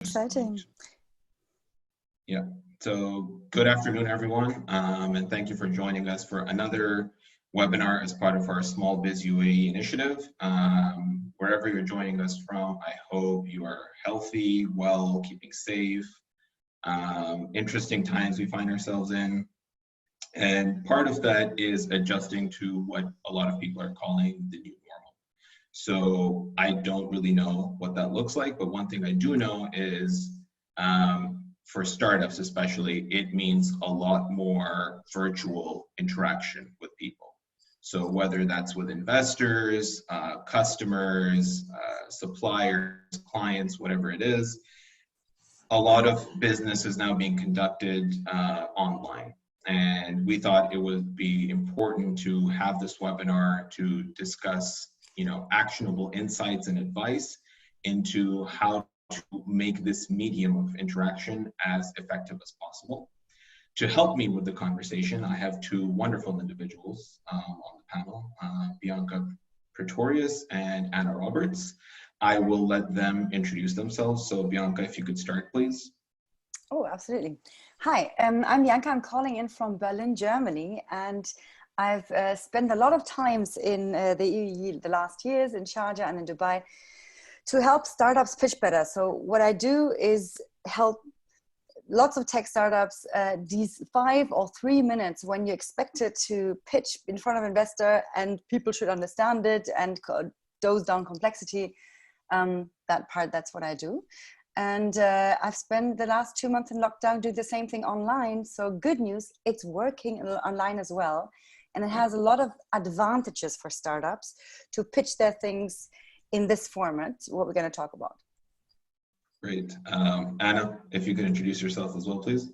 Exciting. Yeah. So good afternoon, everyone, and thank you for joining us for another webinar as part of our Small Biz UAE initiative. Wherever you're joining us from, I hope you are healthy, well, keeping safe. Interesting times we find ourselves in. And part of that is adjusting to what a lot of people are calling the new normal. So I don't really know what that looks like, but one thing I do know is for startups especially, it means a lot more virtual interaction with people. So whether that's with investors, customers, suppliers, clients, whatever it is, a lot of business is now being conducted online. And we thought it would be important to have this webinar to discuss, actionable insights and advice into how to make this medium of interaction as effective as possible. To help me with the conversation, I have two wonderful individuals on the panel, Bianca Praetorius and Anna Roberts. I will let them introduce themselves. So Bianca, if you could start, please. Oh, absolutely. Hi, I'm Bianca. I'm calling in from Berlin, Germany, and I've spent a lot of times in the UAE the last years in Sharjah and in Dubai to help startups pitch better. So what I do is help lots of tech startups these 5 or 3 minutes when you expect it to pitch in front of an investor and people should understand it and dose down complexity. That's what I do. And I've spent the last 2 months in lockdown doing the same thing online. So good news, it's working online as well. And it has a lot of advantages for startups to pitch their things in this format, what we're going to talk about. Great. Anna, if you could introduce yourself as well, please.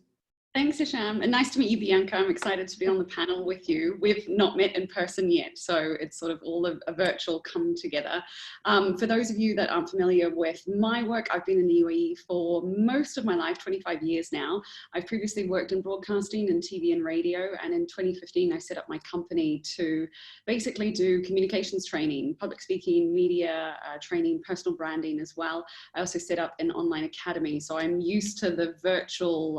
Thanks, Hisham, and nice to meet you, Bianca. I'm excited to be on the panel with you. We've not met in person yet, so it's sort of all a virtual come together. For those of you that aren't familiar with my work, I've been in the UAE for most of my life, 25 years now. I've previously worked in broadcasting and TV and radio, and in 2015, I set up my company to basically do communications training, public speaking, media training, personal branding as well. I also set up an online academy, so I'm used to the virtual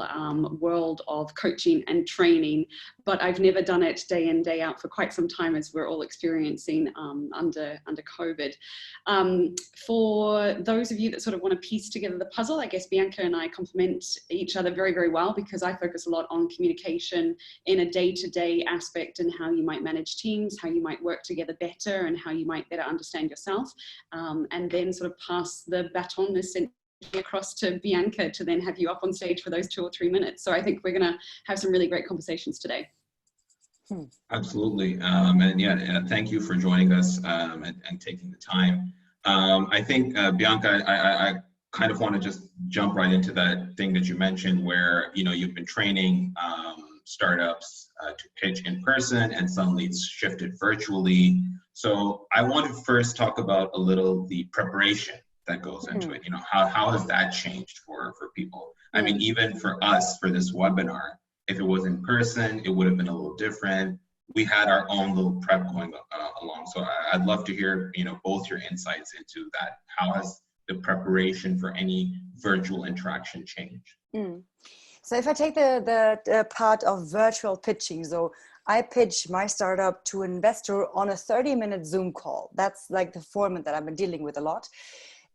world of coaching and training, but I've never done it day in, day out for quite some time, as we're all experiencing under COVID. For those of you that sort of want to piece together the puzzle, I guess Bianca and I complement each other very, very well, because I focus a lot on communication in a day-to-day aspect and how you might manage teams, how you might work together better, and how you might better understand yourself, and then sort of pass the baton across to Bianca to then have you up on stage for those 2 or 3 minutes. So I think we're going to have some really great conversations today. Absolutely. And yeah, thank you for joining us and taking the time. I think, Bianca, I kind of want to just jump right into that thing that you mentioned where, you've been training startups to pitch in person, and suddenly it's shifted virtually. So I want to first talk about a little the preparation that goes into it. How has that changed for people? I mean, even for us, for this webinar, if it was in person, it would have been a little different. We had our own little prep going along. So I'd love to hear, both your insights into that. How has the preparation for any virtual interaction changed? So if I take the part of virtual pitching, so I pitch my startup to an investor on a 30-minute Zoom call. That's like the format that I've been dealing with a lot.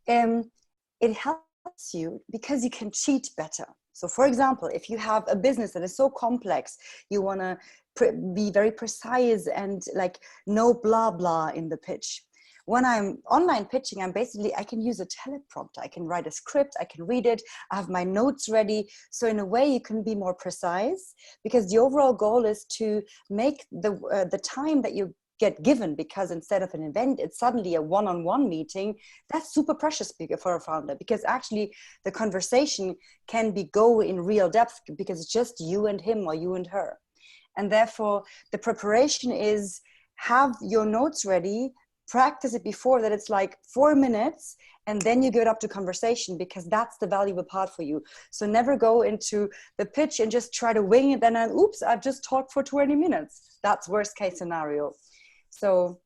It helps you because you can cheat better. So for example, if you have a business that is so complex, you want to be very precise and like no blah blah in the pitch. When I'm online pitching, I can use a teleprompter. I can write a script, I can read it, I have my notes ready. So in a way you can be more precise, because the overall goal is to make the time that you get given, because instead of an event, it's suddenly a one-on-one meeting. That's super precious for a founder, because actually the conversation can go in real depth because it's just you and him or you and her. And therefore the preparation is have your notes ready, practice it before that. It's like 4 minutes, and then you get up to conversation, because that's the valuable part for you. So never go into the pitch and just try to wing it, and then oops, I've just talked for 20 minutes. That's worst case scenario. So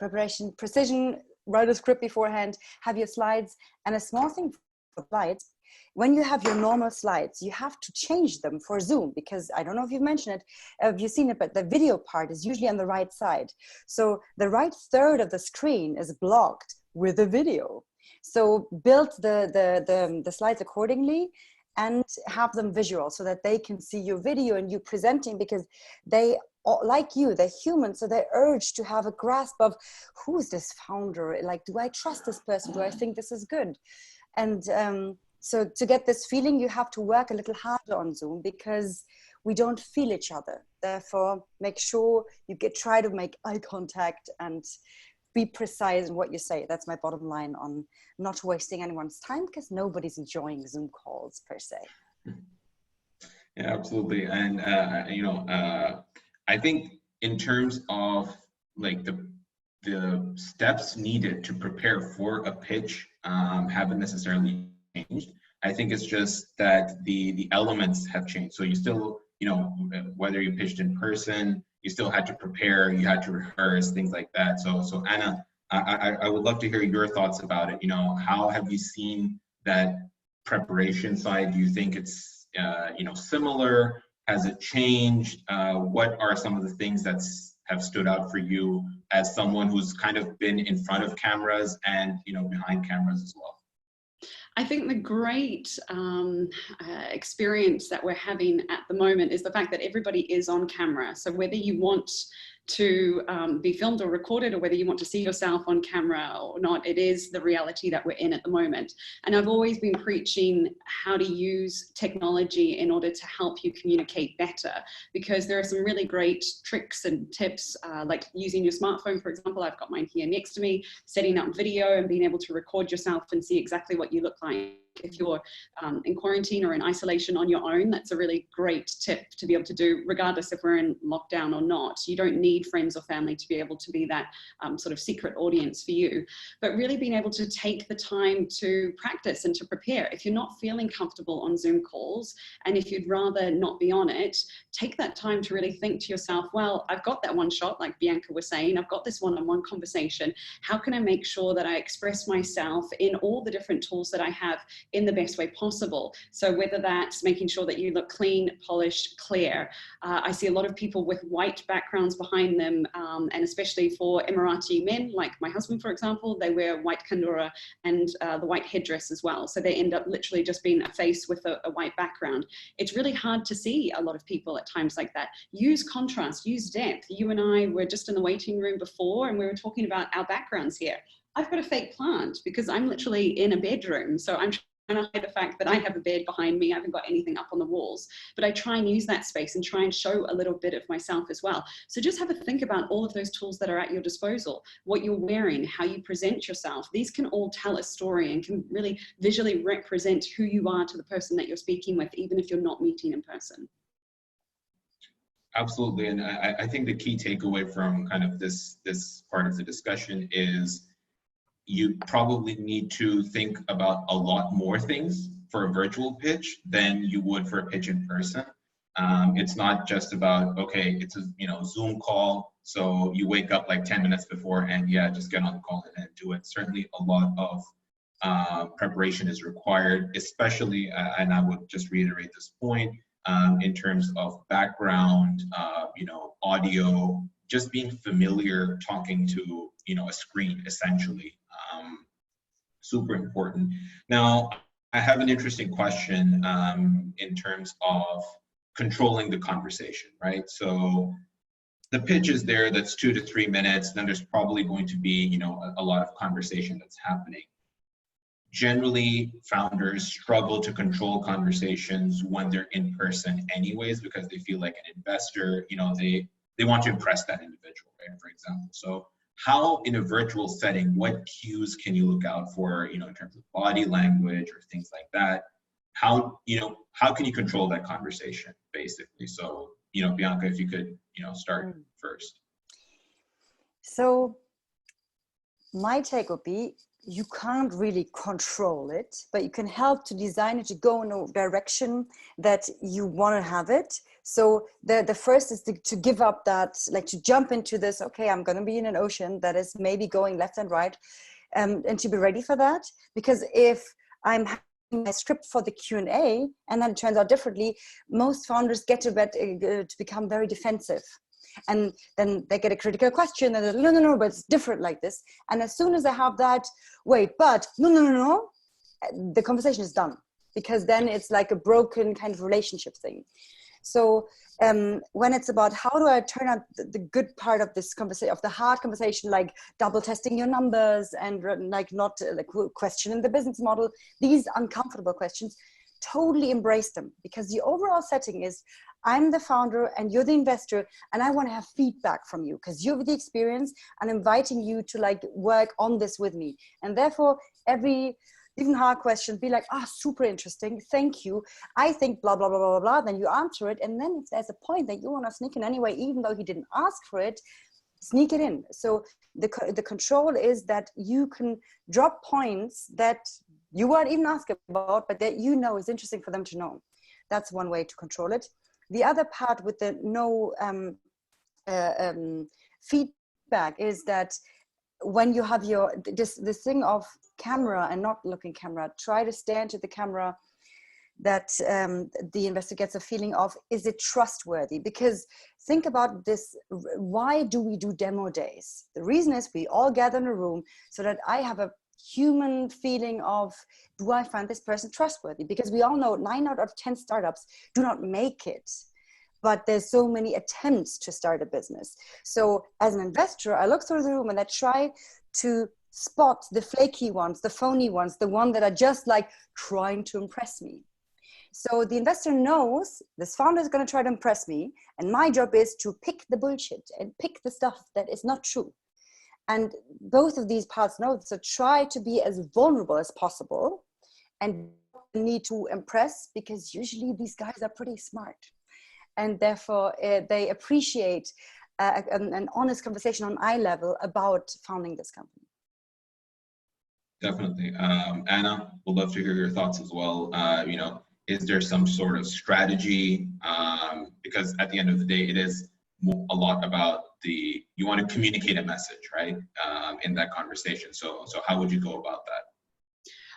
preparation, precision, write a script beforehand, have your slides. And a small thing for slides, when you have your normal slides, you have to change them for Zoom, because I don't know if you've mentioned it, if you've seen it, but the video part is usually on the right side. So the right third of the screen is blocked with a video. So build the slides accordingly and have them visual so that they can see your video and you presenting, because they, like you, they're human, so they urge to have a grasp of who is this founder, like, do I trust this person, do I think this is good? And so to get this feeling, you have to work a little harder on Zoom, because we don't feel each other. Therefore, make sure you try to make eye contact and be precise in what you say. That's my bottom line on not wasting anyone's time, because nobody's enjoying Zoom calls per se. Yeah, absolutely. And, I think in terms of like the steps needed to prepare for a pitch haven't necessarily changed. I think it's just that the elements have changed. So you still, whether you pitched in person, you still had to prepare, you had to rehearse, things like that. So Anna, I would love to hear your thoughts about it. How have you seen that preparation side? Do you think it's similar? Has it changed? What are some of the things that have stood out for you as someone who's kind of been in front of cameras and behind cameras as well? I think the great experience that we're having at the moment is the fact that everybody is on camera. So whether you want to be filmed or recorded, or whether you want to see yourself on camera or not, it is the reality that we're in at the moment. And I've always been preaching how to use technology in order to help you communicate better, because there are some really great tricks and tips, like using your smartphone, for example. I've got mine here next to me, setting up video and being able to record yourself and see exactly what you look like. If you're in quarantine or in isolation on your own, that's a really great tip to be able to do, regardless if we're in lockdown or not. You don't need friends or family to be able to be that sort of secret audience for you, but really being able to take the time to practice and to prepare. If you're not feeling comfortable on Zoom calls, and if you'd rather not be on it, take that time to really think to yourself, well, I've got that one shot, like Bianca was saying, I've got this one-on-one conversation. How can I make sure that I express myself in all the different tools that I have in the best way possible? So whether that's making sure that you look clean, polished, clear. I see a lot of people with white backgrounds behind them, and especially for Emirati men, like my husband, for example, they wear white kandura and the white headdress as well. So they end up literally just being a face with a white background. It's really hard to see a lot of people at times like that. Use contrast, use depth. You and I were just in the waiting room before, and we were talking about our backgrounds here. I've got a fake plant because I'm literally in a bedroom. So I'm trying to hide the fact that I have a bed behind me. I haven't got anything up on the walls, but I try and use that space and try and show a little bit of myself as well. So just have a think about all of those tools that are at your disposal, what you're wearing, how you present yourself. These can all tell a story and can really visually represent who you are to the person that you're speaking with, even if you're not meeting in person. Absolutely. And I think the key takeaway from kind of this part of the discussion is you probably need to think about a lot more things for a virtual pitch than you would for a pitch in person. It's not just about, okay, it's a Zoom call, so you wake up like 10 minutes before and yeah, just get on the call and do it. Certainly a lot of preparation is required, especially, and I would just reiterate this point, in terms of background, audio, just being familiar talking to a screen essentially. Super important. Now, I have an interesting question in terms of controlling the conversation, right? So the pitch is there, that's 2 to 3 minutes, then there's probably going to be a lot of conversation that's happening. Generally, founders struggle to control conversations when they're in person anyways, because they feel like an investor, they want to impress that individual, right, for example. So how in a virtual setting, what cues can you look out for, in terms of body language or things like that? How can you control that conversation, basically? So, Bianca, if you could, start first. So my take would be, you can't really control it, but you can help to design it to go in a direction that you want to have it. So the first is to give up that, like to jump into this, okay, I'm going to be in an ocean that is maybe going left and right, and to be ready for that. Because if I'm having my script for the Q&A, and then it turns out differently, most founders get to become very defensive. And then they get a critical question, and they're, no, but it's different like this. And as soon as they have that, wait, but no, the conversation is done, because then it's like a broken kind of relationship thing. So when it's about how do I turn out the good part of this conversation, of the hard conversation, like double testing your numbers and like not like questioning the business model, these uncomfortable questions, totally embrace them, because the overall setting is I'm the founder and you're the investor, and I want to have feedback from you because you have the experience, and inviting you to like work on this with me. And therefore even hard question, be like, super interesting, thank you. I think blah, blah, blah, blah, blah. Then you answer it. And then if there's a point that you want to sneak in anyway, even though he didn't ask for it, sneak it in. So the control is that you can drop points that you weren't even asked about, but that you know is interesting for them to know. That's one way to control it. The other part with the no feedback is that when you have this thing of camera and not looking camera, try to stare into the camera, that the investor gets a feeling of, is it trustworthy? Because think about this, why do we do demo days? The reason is we all gather in a room so that I have a human feeling of, do I find this person trustworthy? Because we all know 9 out of 10 startups do not make it. But there's so many attempts to start a business. So as an investor, I look through the room and I try to spot the flaky ones, the phony ones, the ones that are just like trying to impress me. So the investor knows this founder is going to try to impress me, and my job is to pick the bullshit and pick the stuff that is not true. And both of these parts know, so try to be as vulnerable as possible and need to impress, because usually these guys are pretty smart. And therefore, they appreciate an honest conversation on eye level about founding this company. Definitely. Anna, we'd love to hear your thoughts as well. Is there some sort of strategy? Because at the end of the day, it is a lot about you want to communicate a message, right? In that conversation. So how would you go about that?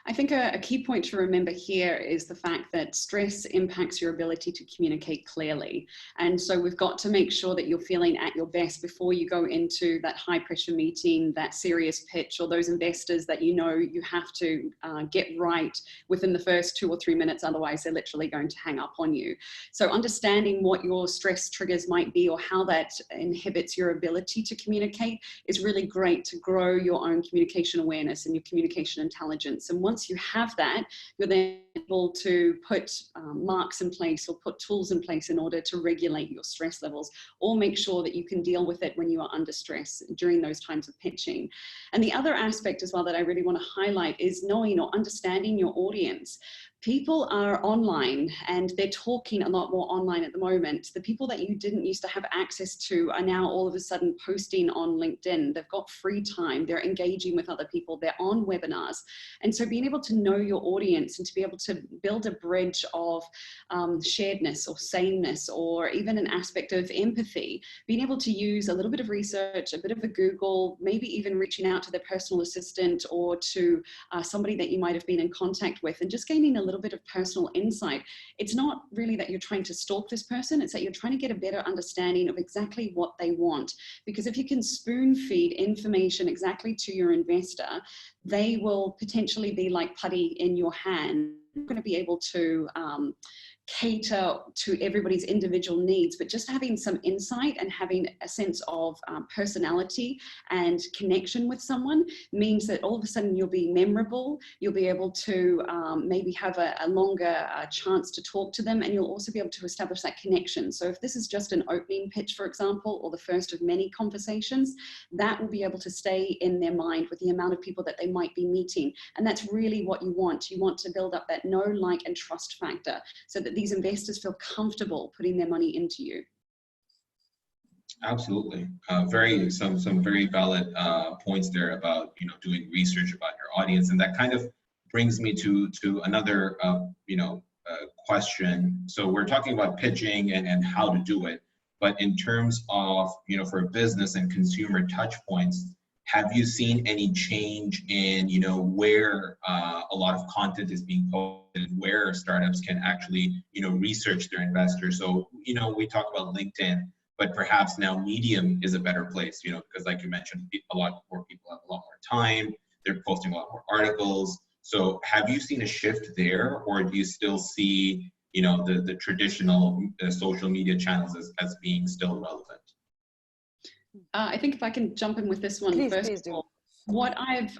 I think a key point to remember here is the fact that stress impacts your ability to communicate clearly. And so we've got to make sure that you're feeling at your best before you go into that high pressure meeting, that serious pitch, or those investors that you know you have to get right within the first 2 or 3 minutes, otherwise they're literally going to hang up on you. So understanding what your stress triggers might be or how that inhibits your ability to communicate is really great to grow your own communication awareness and your communication intelligence. And once you have that, you're then able to put marks in place or put tools in place in order to regulate your stress levels, or make sure that you can deal with it when you are under stress during those times of pitching. And the other aspect as well that I really want to highlight is knowing or understanding your audience. People are online and they're talking a lot more online at the moment. The people that you didn't used to have access to are now all of a sudden posting on LinkedIn. They've got free time, they're engaging with other people, they're on webinars. And so being able to know your audience and to be able to build a bridge of sharedness or sameness, or even an aspect of empathy, being able to use a little bit of research, a bit of a Google, maybe even reaching out to their personal assistant or to somebody that you might have been in contact with, and just gaining a little bit of personal insight. It's not really that you're trying to stalk this person, it's that you're trying to get a better understanding of exactly what they want. Because if you can spoon feed information exactly to your investor, they will potentially be like putty in your hand. You're going to be able to cater to everybody's individual needs, but just having some insight and having a sense of personality and connection with someone means that all of a sudden you'll be memorable, you'll be able to maybe have a longer chance to talk to them, and you'll also be able to establish that connection. So if this is just an opening pitch, for example, or the first of many conversations, that will be able to stay in their mind with the amount of people that they might be meeting. And that's really what you want. You want to build up that know, like, and trust factor so that these investors feel comfortable putting their money into you. Absolutely, some very valid points there about doing research about your audience, and that kind of brings me to another question. So we're talking about pitching and how to do it, but in terms of for business and consumer touch points, have you seen any change in, you know, where a lot of content is being posted, where startups can actually, you know, research their investors? So, you know, we talk about LinkedIn, but perhaps now Medium is a better place, you know, because like you mentioned, a lot more people have a lot more time, they're posting a lot more articles. So have you seen a shift there, or do you still see, you know, the traditional social media channels as being still relevant? I think if I can jump in with this one Please, first please of do. all, what I've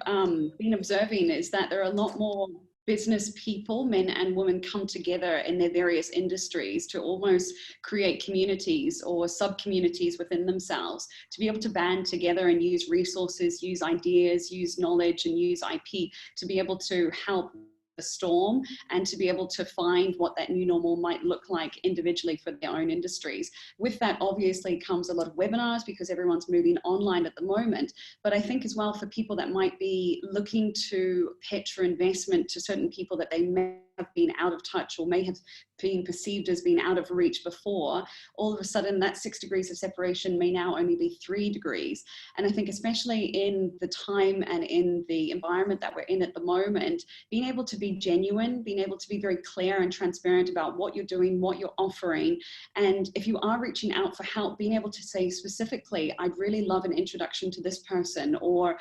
been observing is that there are a lot more business people, men and women, come together in their various industries to almost create communities or sub-communities within themselves, to be able to band together and use resources, use ideas, use knowledge, and use IP to be able to help the storm and to be able to find what that new normal might look like individually for their own industries. With that obviously comes a lot of webinars because everyone's moving online at the moment. But I think as well for people that might be looking to pitch for investment to certain people that they may have been out of touch or may have been perceived as being out of reach before, all of a sudden that 6 degrees of separation may now only be 3 degrees. And I think especially in the time and in the environment that we're in at the moment, being able to be genuine, being able to be very clear and transparent about what you're doing, what you're offering. And if you are reaching out for help, being able to say specifically, I'd really love an introduction to this person, or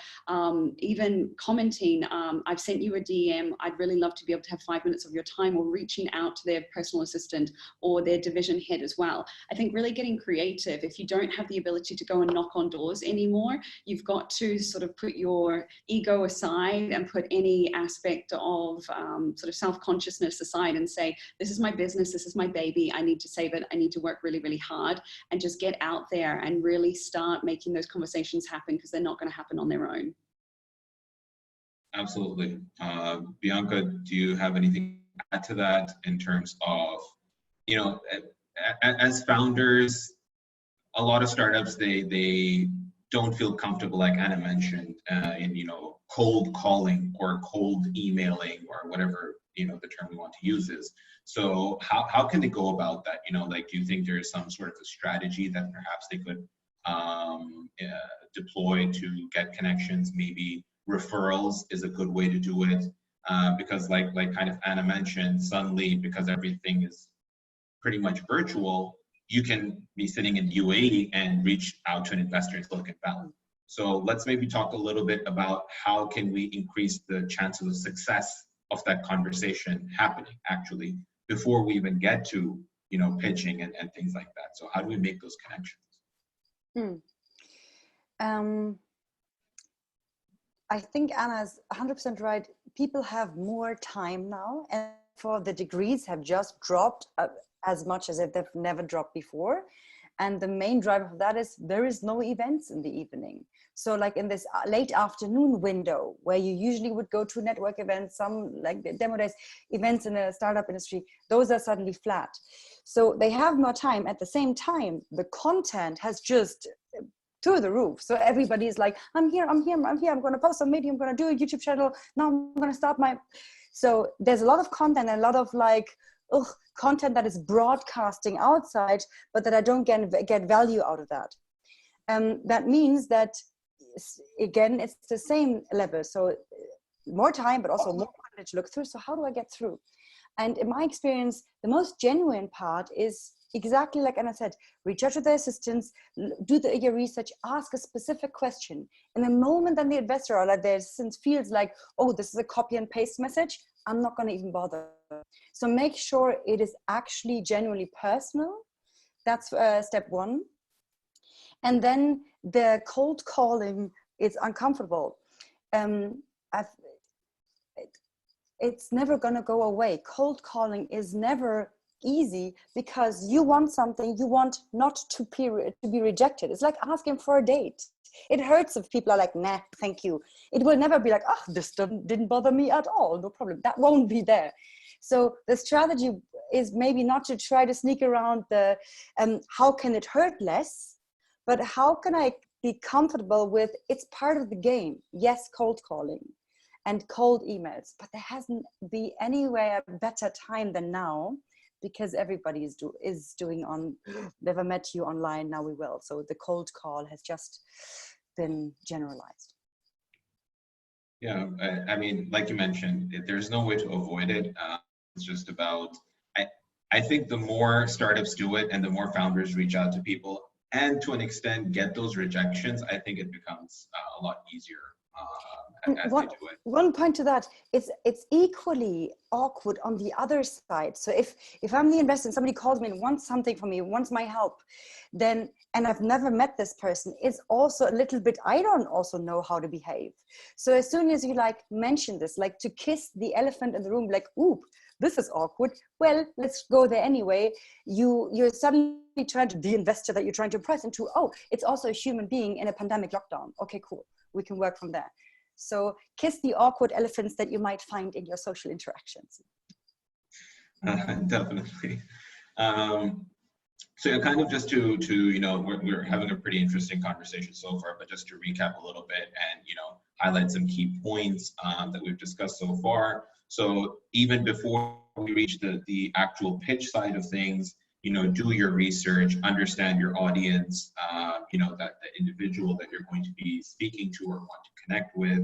even commenting, I've sent you a DM, I'd really love to be able to have 5 minutes of your time, or reaching out to their personal assistant or their division head as well. I think really getting creative. If you don't have the ability to go and knock on doors anymore, you've got to sort of put your ego aside and put any aspect of sort of self-consciousness aside and say, this is my business, this is my baby, I need to save it, I need to work really, really hard, and just get out there and really start making those conversations happen, because they're not going to happen on their own. Absolutely. Bianca, do you have anything to add to that in terms of, you know, as founders, a lot of startups, they don't feel comfortable, like Anna mentioned, in, you know, cold calling or cold emailing or whatever, you know, the term we want to use is. So how can they go about that? You know, like, do you think there is some sort of a strategy that perhaps they could deploy to get connections? Maybe referrals is a good way to do it, because like kind of Anna mentioned, suddenly, because everything is pretty much virtual, you can be sitting in UAE and reach out to an investor in Silicon Valley. So let's maybe talk a little bit about how can we increase the chances of success of that conversation happening actually before we even get to, you know, pitching and things like that. So how do we make those connections? I think Anna's 100% right. People have more time now, and for the degrees have just dropped as much as if they've never dropped before. And the main driver for that is there is no events in the evening. So like in this late afternoon window where you usually would go to network events, some like the demo days, events in the startup industry, those are suddenly flat. So they have more time. At the same time, the content has just through the roof. So everybody's like, I'm here, I'm going to post on Medium, I'm going to do a YouTube channel. Now I'm going to start my... So there's a lot of content and a lot of like, content that is broadcasting outside, but that I don't get value out of that. That means that, again, it's the same level. So more time, but also more content to look through. So how do I get through? And in my experience, the most genuine part is exactly like Anna said, reach out to the assistants, do your research, ask a specific question. In the moment that the investor or like the assistant feels like, oh, this is a copy and paste message, I'm not going to even bother. So make sure it is actually genuinely personal. That's step one. And then the cold calling is uncomfortable. It's never going to go away. Cold calling is never easy because you want something, you want not to be rejected. It's like asking for a date. It hurts if people are like, nah, thank you. It will never be like, oh, this didn't bother me at all, no problem. That won't be there. So the strategy is maybe not to try to sneak around the how can it hurt less, but how can I be comfortable with it's part of the game. Yes, cold calling and cold emails, but there hasn't been anywhere a better time than now, because everybody is doing on, never met you online, now we will. So the cold call has just been generalized. Yeah, I mean, like you mentioned, there's no way to avoid it. It's just about, I, I think the more startups do it and the more founders reach out to people and to an extent get those rejections, I think it becomes a lot easier And as they do it. one point to that, it's equally awkward on the other side. So if I'm the investor and somebody calls me and wants something from me, wants my help, then, and I've never met this person, it's also a little bit, I don't also know how to behave. So as soon as you like mention this, like to kiss the elephant in the room, like, oop, this is awkward. Well, let's go there anyway. You're suddenly turned the investor that you're trying to impress into, oh, it's also a human being in a pandemic lockdown. Okay, cool. We can work from there. So kiss the awkward elephants that you might find in your social interactions. Definitely. So kind of just to we're having a pretty interesting conversation so far, but just to recap a little bit and highlight some key points that we've discussed so far. So even before we reach the actual pitch side of things, do your research, understand your audience, that the individual that you're going to be speaking to or want to connect with,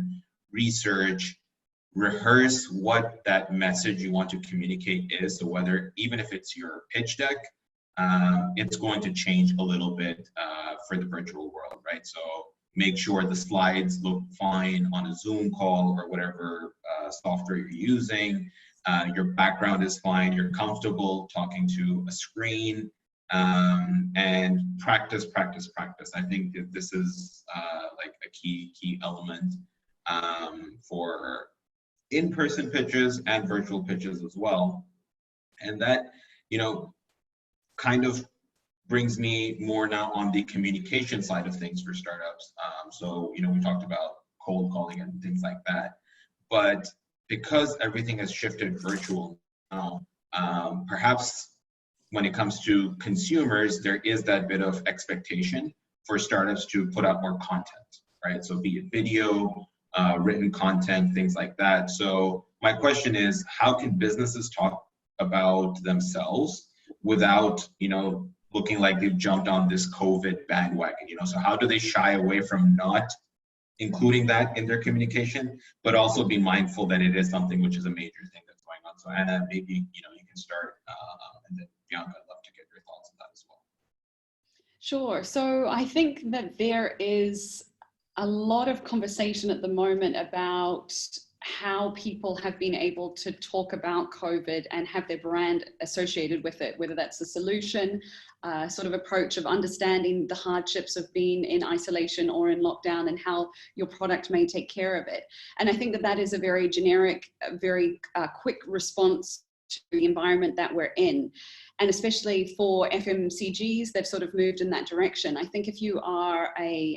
research, rehearse what that message you want to communicate is. So whether, even if it's your pitch deck, it's going to change a little bit for the virtual world, right? So make sure the slides look fine on a Zoom call or whatever software you're using. Your background is fine. You're comfortable talking to a screen, and practice. I think that this is like a key element for in-person pitches and virtual pitches as well. And that, kind of brings me more now on the communication side of things for startups. So, we talked about cold calling and things like that, but because everything has shifted virtual now, perhaps when it comes to consumers, there is that bit of expectation for startups to put out more content, right? So be it video, written content, things like that. So my question is, how can businesses talk about themselves without, looking like they've jumped on this COVID bandwagon, So how do they shy away from not including that in their communication, but also be mindful that it is something which is a major thing that's going on? So Anna, maybe, you can start, and then Bianca, I'd love to get your thoughts on that as well. Sure. So I think that there is a lot of conversation at the moment about how people have been able to talk about COVID and have their brand associated with it, whether that's the solution, sort of approach of understanding the hardships of being in isolation or in lockdown and how your product may take care of it. And I think that that is a very generic, very quick response to the environment that we're in. And especially for FMCGs, they've sort of moved in that direction. I think if you are a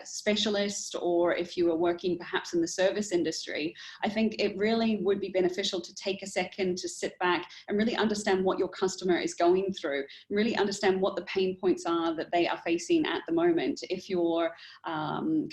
specialist, or if you are working perhaps in the service industry, I think it really would be beneficial to take a second to sit back and really understand what your customer is going through, really understand what the pain points are that they are facing at the moment. If your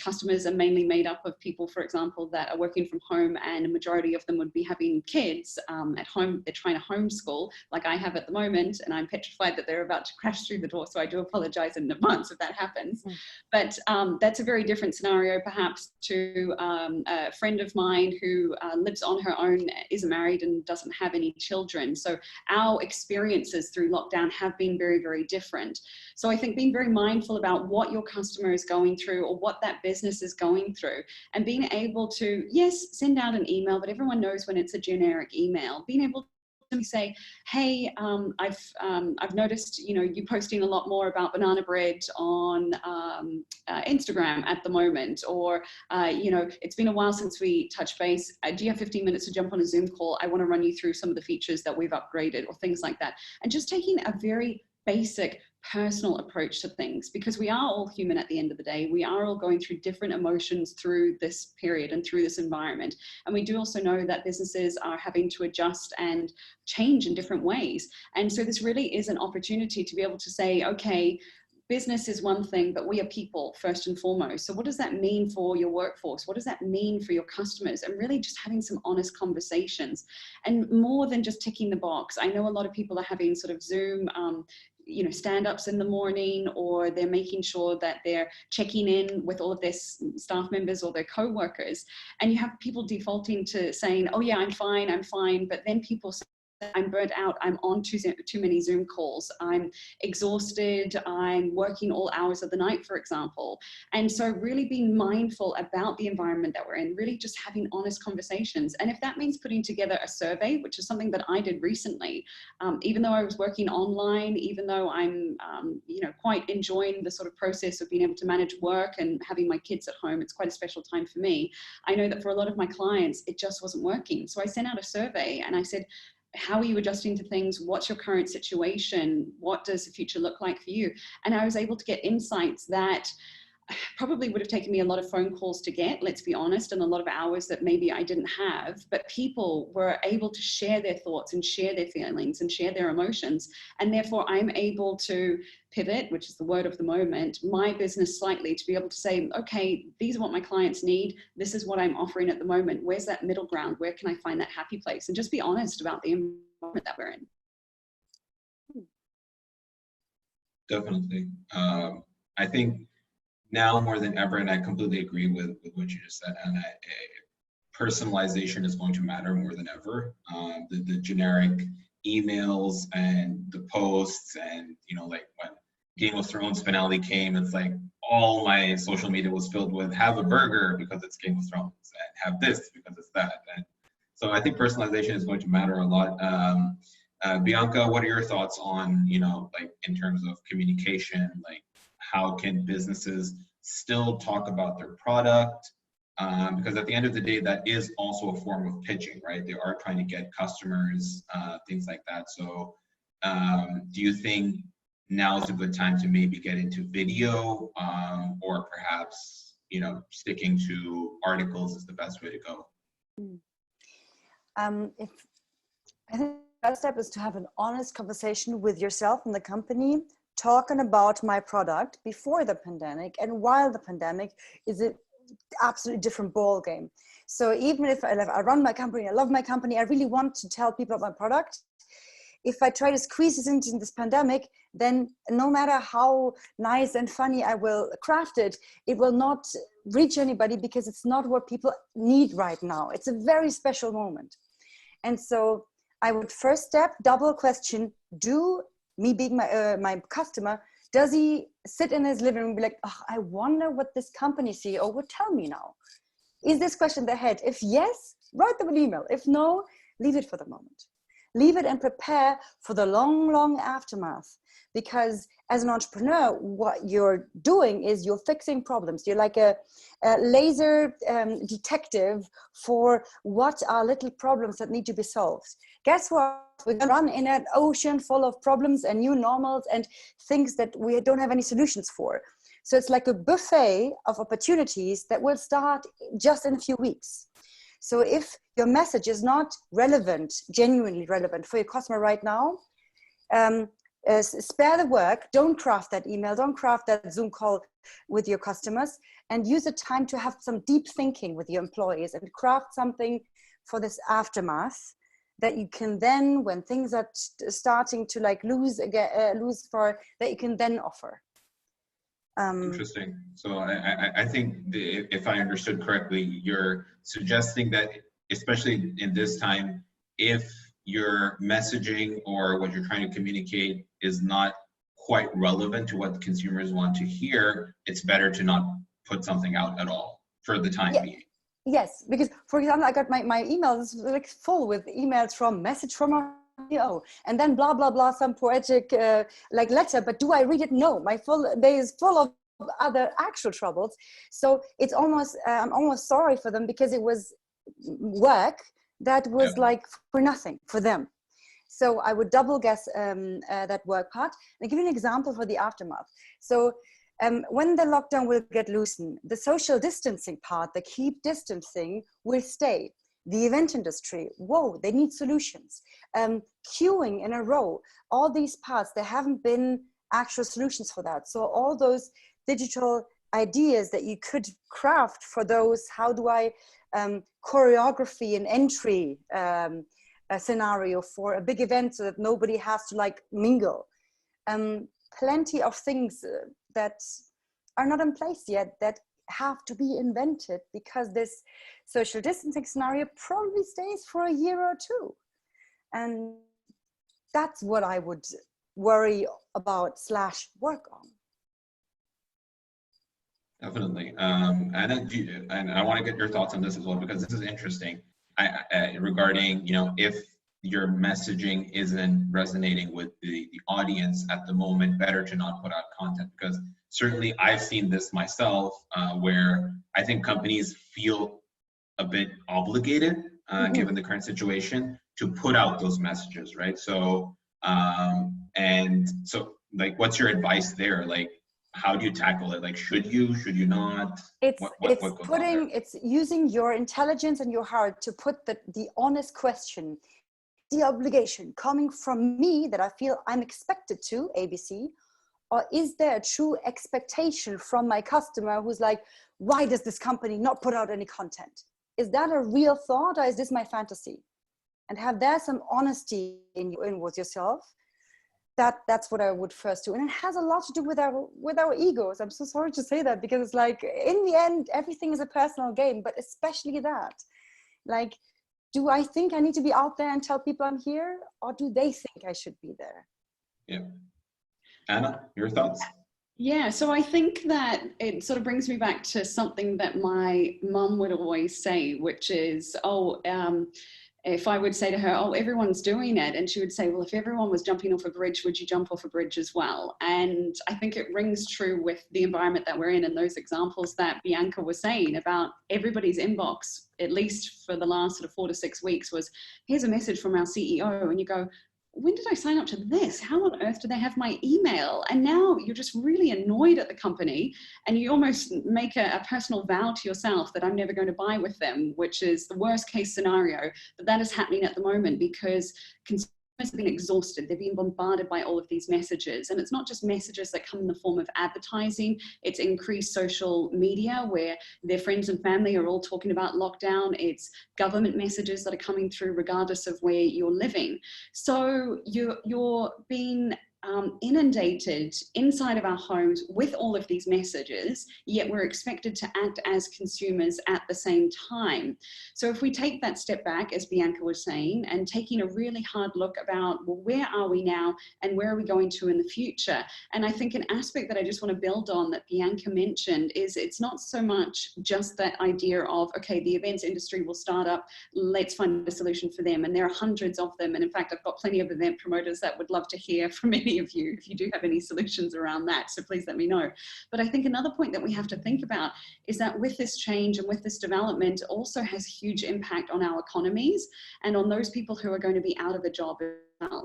customers are mainly made up of people, for example, that are working from home, and a majority of them would be having kids at home, they're trying to homeschool, like I have at the moment, and I'm petrified that they're about to crash through the door, so I do apologize in advance if that happens. But that's a very different scenario perhaps to a friend of mine who lives on her own, isn't married and doesn't have any children. So our experiences through lockdown have been very, very different. So I think being very mindful about what your customer is going through, or what that business is going through, and being able to, yes, send out an email, but everyone knows when it's a generic email, being able to say, hey, I've noticed, you posting a lot more about banana bread on Instagram at the moment, or, it's been a while since we touched base. Do you have 15 minutes to jump on a Zoom call? I want to run you through some of the features that we've upgraded, or things like that. And just taking a very basic personal approach to things, because we are all human at the end of the day. We are all going through different emotions through this period and through this environment. And we do also know that businesses are having to adjust and change in different ways. And so this really is an opportunity to be able to say, okay, business is one thing, but we are people first and foremost. So what does that mean for your workforce? What does that mean for your customers? And really just having some honest conversations, and more than just ticking the box. I know a lot of people are having sort of Zoom you know, stand-ups in the morning, or they're making sure that they're checking in with all of their staff members or their co-workers. And you have people defaulting to saying, oh yeah, I'm fine. But then people say, I'm burnt out, I'm on too many Zoom calls, I'm exhausted, I'm working all hours of the night, for example. And so really being mindful about the environment that we're in, really just having honest conversations. And if that means putting together a survey, which is something that I did recently, even though I was working online, even though I'm you know, quite enjoying the sort of process of being able to manage work and having my kids at home, it's quite a special time for me. I know that for a lot of my clients, it just wasn't working. So I sent out a survey and I said, how are you adjusting to things? What's your current situation? What does the future look like for you? And I was able to get insights that probably would have taken me a lot of phone calls to get, let's be honest, and a lot of hours that maybe I didn't have, but people were able to share their thoughts and share their feelings and share their emotions. And therefore I'm able to pivot, which is the word of the moment, my business slightly to be able to say, okay, these are what my clients need. This is what I'm offering at the moment. Where's that middle ground? Where can I find that happy place? And just be honest about the environment that we're in. Definitely. I think now more than ever, and I completely agree with what you just said, and personalization is going to matter more than ever. The generic emails and the posts, and you know, like when Game of Thrones finale came, it's like all my social media was filled with have a burger because it's Game of Thrones, and have this because it's that. And so I think personalization is going to matter a lot. Bianca, what are your thoughts on, you know, like in terms of communication, like how can businesses still talk about their product? Because at the end of the day, that is also a form of pitching, right? They are trying to get customers, things like that. So do you think now is a good time to maybe get into video, or perhaps, you know, sticking to articles is the best way to go? I think the first step is to have an honest conversation with yourself and the company, talking about my product before the pandemic and while the pandemic is an absolutely different ball game. So even if I run my company, I love my company, I really want to tell people about my product. If I try to squeeze this into this pandemic, then no matter how nice and funny I will craft it, it will not reach anybody because it's not what people need right now. It's a very special moment. And so I would first step, double question, do me being my customer, does he sit in his living room and be like, oh, I wonder what this company CEO would tell me now? Is this question in their head? If yes, write them an email. If no, leave it for the moment. Leave it and prepare for the long, long aftermath. Because as an entrepreneur, what you're doing is you're fixing problems. You're like a laser detective for what are little problems that need to be solved. Guess what? We're going to run in an ocean full of problems and new normals and things that we don't have any solutions for. So it's like a buffet of opportunities that will start just in a few weeks. So if your message is not relevant, genuinely relevant for your customer right now, spare the work, don't craft that email, don't craft that Zoom call with your customers, and use the time to have some deep thinking with your employees and craft something for this aftermath that you can then, when things are starting to like lose for, that you can then offer. Interesting. So I think if I understood correctly, you're suggesting that, especially in this time, if your messaging or what you're trying to communicate is not quite relevant to what the consumers want to hear, it's better to not put something out at all for the time being. Yes, because for example, I got my emails like full with emails from message from our CEO, and then blah blah blah, some poetic like letter. But do I read it? No, my full day is full of other actual troubles. So it's almost I'm almost sorry for them because it was work that was like for nothing for them. So I would double guess that work part. And I'll give you an example for the aftermath. So when the lockdown will get loosened, the social distancing part, the keep distancing will stay. The event industry, whoa, they need solutions. Queuing in a row, all these parts, there haven't been actual solutions for that. So all those digital ideas that you could craft for those, how do I choreography and entry a scenario for a big event so that nobody has to like mingle. plenty of things that are not in place yet that have to be invented, because this social distancing scenario probably stays for a year or two. And that's what I would worry about / work on. Definitely. And I want to get your thoughts on this as well, because this is interesting. Regarding, if your messaging isn't resonating with the audience at the moment, better to not put out content, because certainly I've seen this myself, where I think companies feel a bit obligated, given the current situation, to put out those messages, right? So, and so, like, what's your advice there? Like, how do you tackle it? Like, should you not? It's using your intelligence and your heart to put the honest question, the obligation coming from me that I feel I'm expected to, ABC, or is there a true expectation from my customer who's like, why does this company not put out any content? Is that a real thought, or is this my fantasy? And have there some honesty in with yourself. That's what I would first do. And it has a lot to do with our egos. I'm so sorry to say that, because it's like, in the end, everything is a personal game, but especially that. Like, do I think I need to be out there and tell people I'm here, or do they think I should be there? Yeah. Anna, your thoughts? Yeah, so I think that it sort of brings me back to something that my mum would always say, which is, if I would say to her, oh, everyone's doing it. And she would say, well, if everyone was jumping off a bridge, would you jump off a bridge as well? And I think it rings true with the environment that we're in, and those examples that Bianca was saying about everybody's inbox, at least for the last sort of 4 to 6 weeks, was, here's a message from our CEO. And you go, when did I sign up to this? How on earth do they have my email? And now you're just really annoyed at the company, and you almost make a personal vow to yourself that I'm never going to buy with them, which is the worst case scenario. But that is happening at the moment because consumers have been exhausted. They've been bombarded by all of these messages. And it's not just messages that come in the form of advertising. It's increased social media where their friends and family are all talking about lockdown. It's government messages that are coming through regardless of where you're living. So you're being inundated inside of our homes with all of these messages, yet we're expected to act as consumers at the same time. So if we take that step back, as Bianca was saying, and taking a really hard look about, well, where are we now and where are we going to in the future? And I think an aspect that I just want to build on that Bianca mentioned is it's not so much just that idea of, okay, the events industry will start up, let's find a solution for them. And there are hundreds of them. And in fact, I've got plenty of event promoters that would love to hear from any of you if you do have any solutions around that, so please let me know. But I think another point that we have to think about is that with this change and with this development, it also has huge impact on our economies and on those people who are going to be out of a job.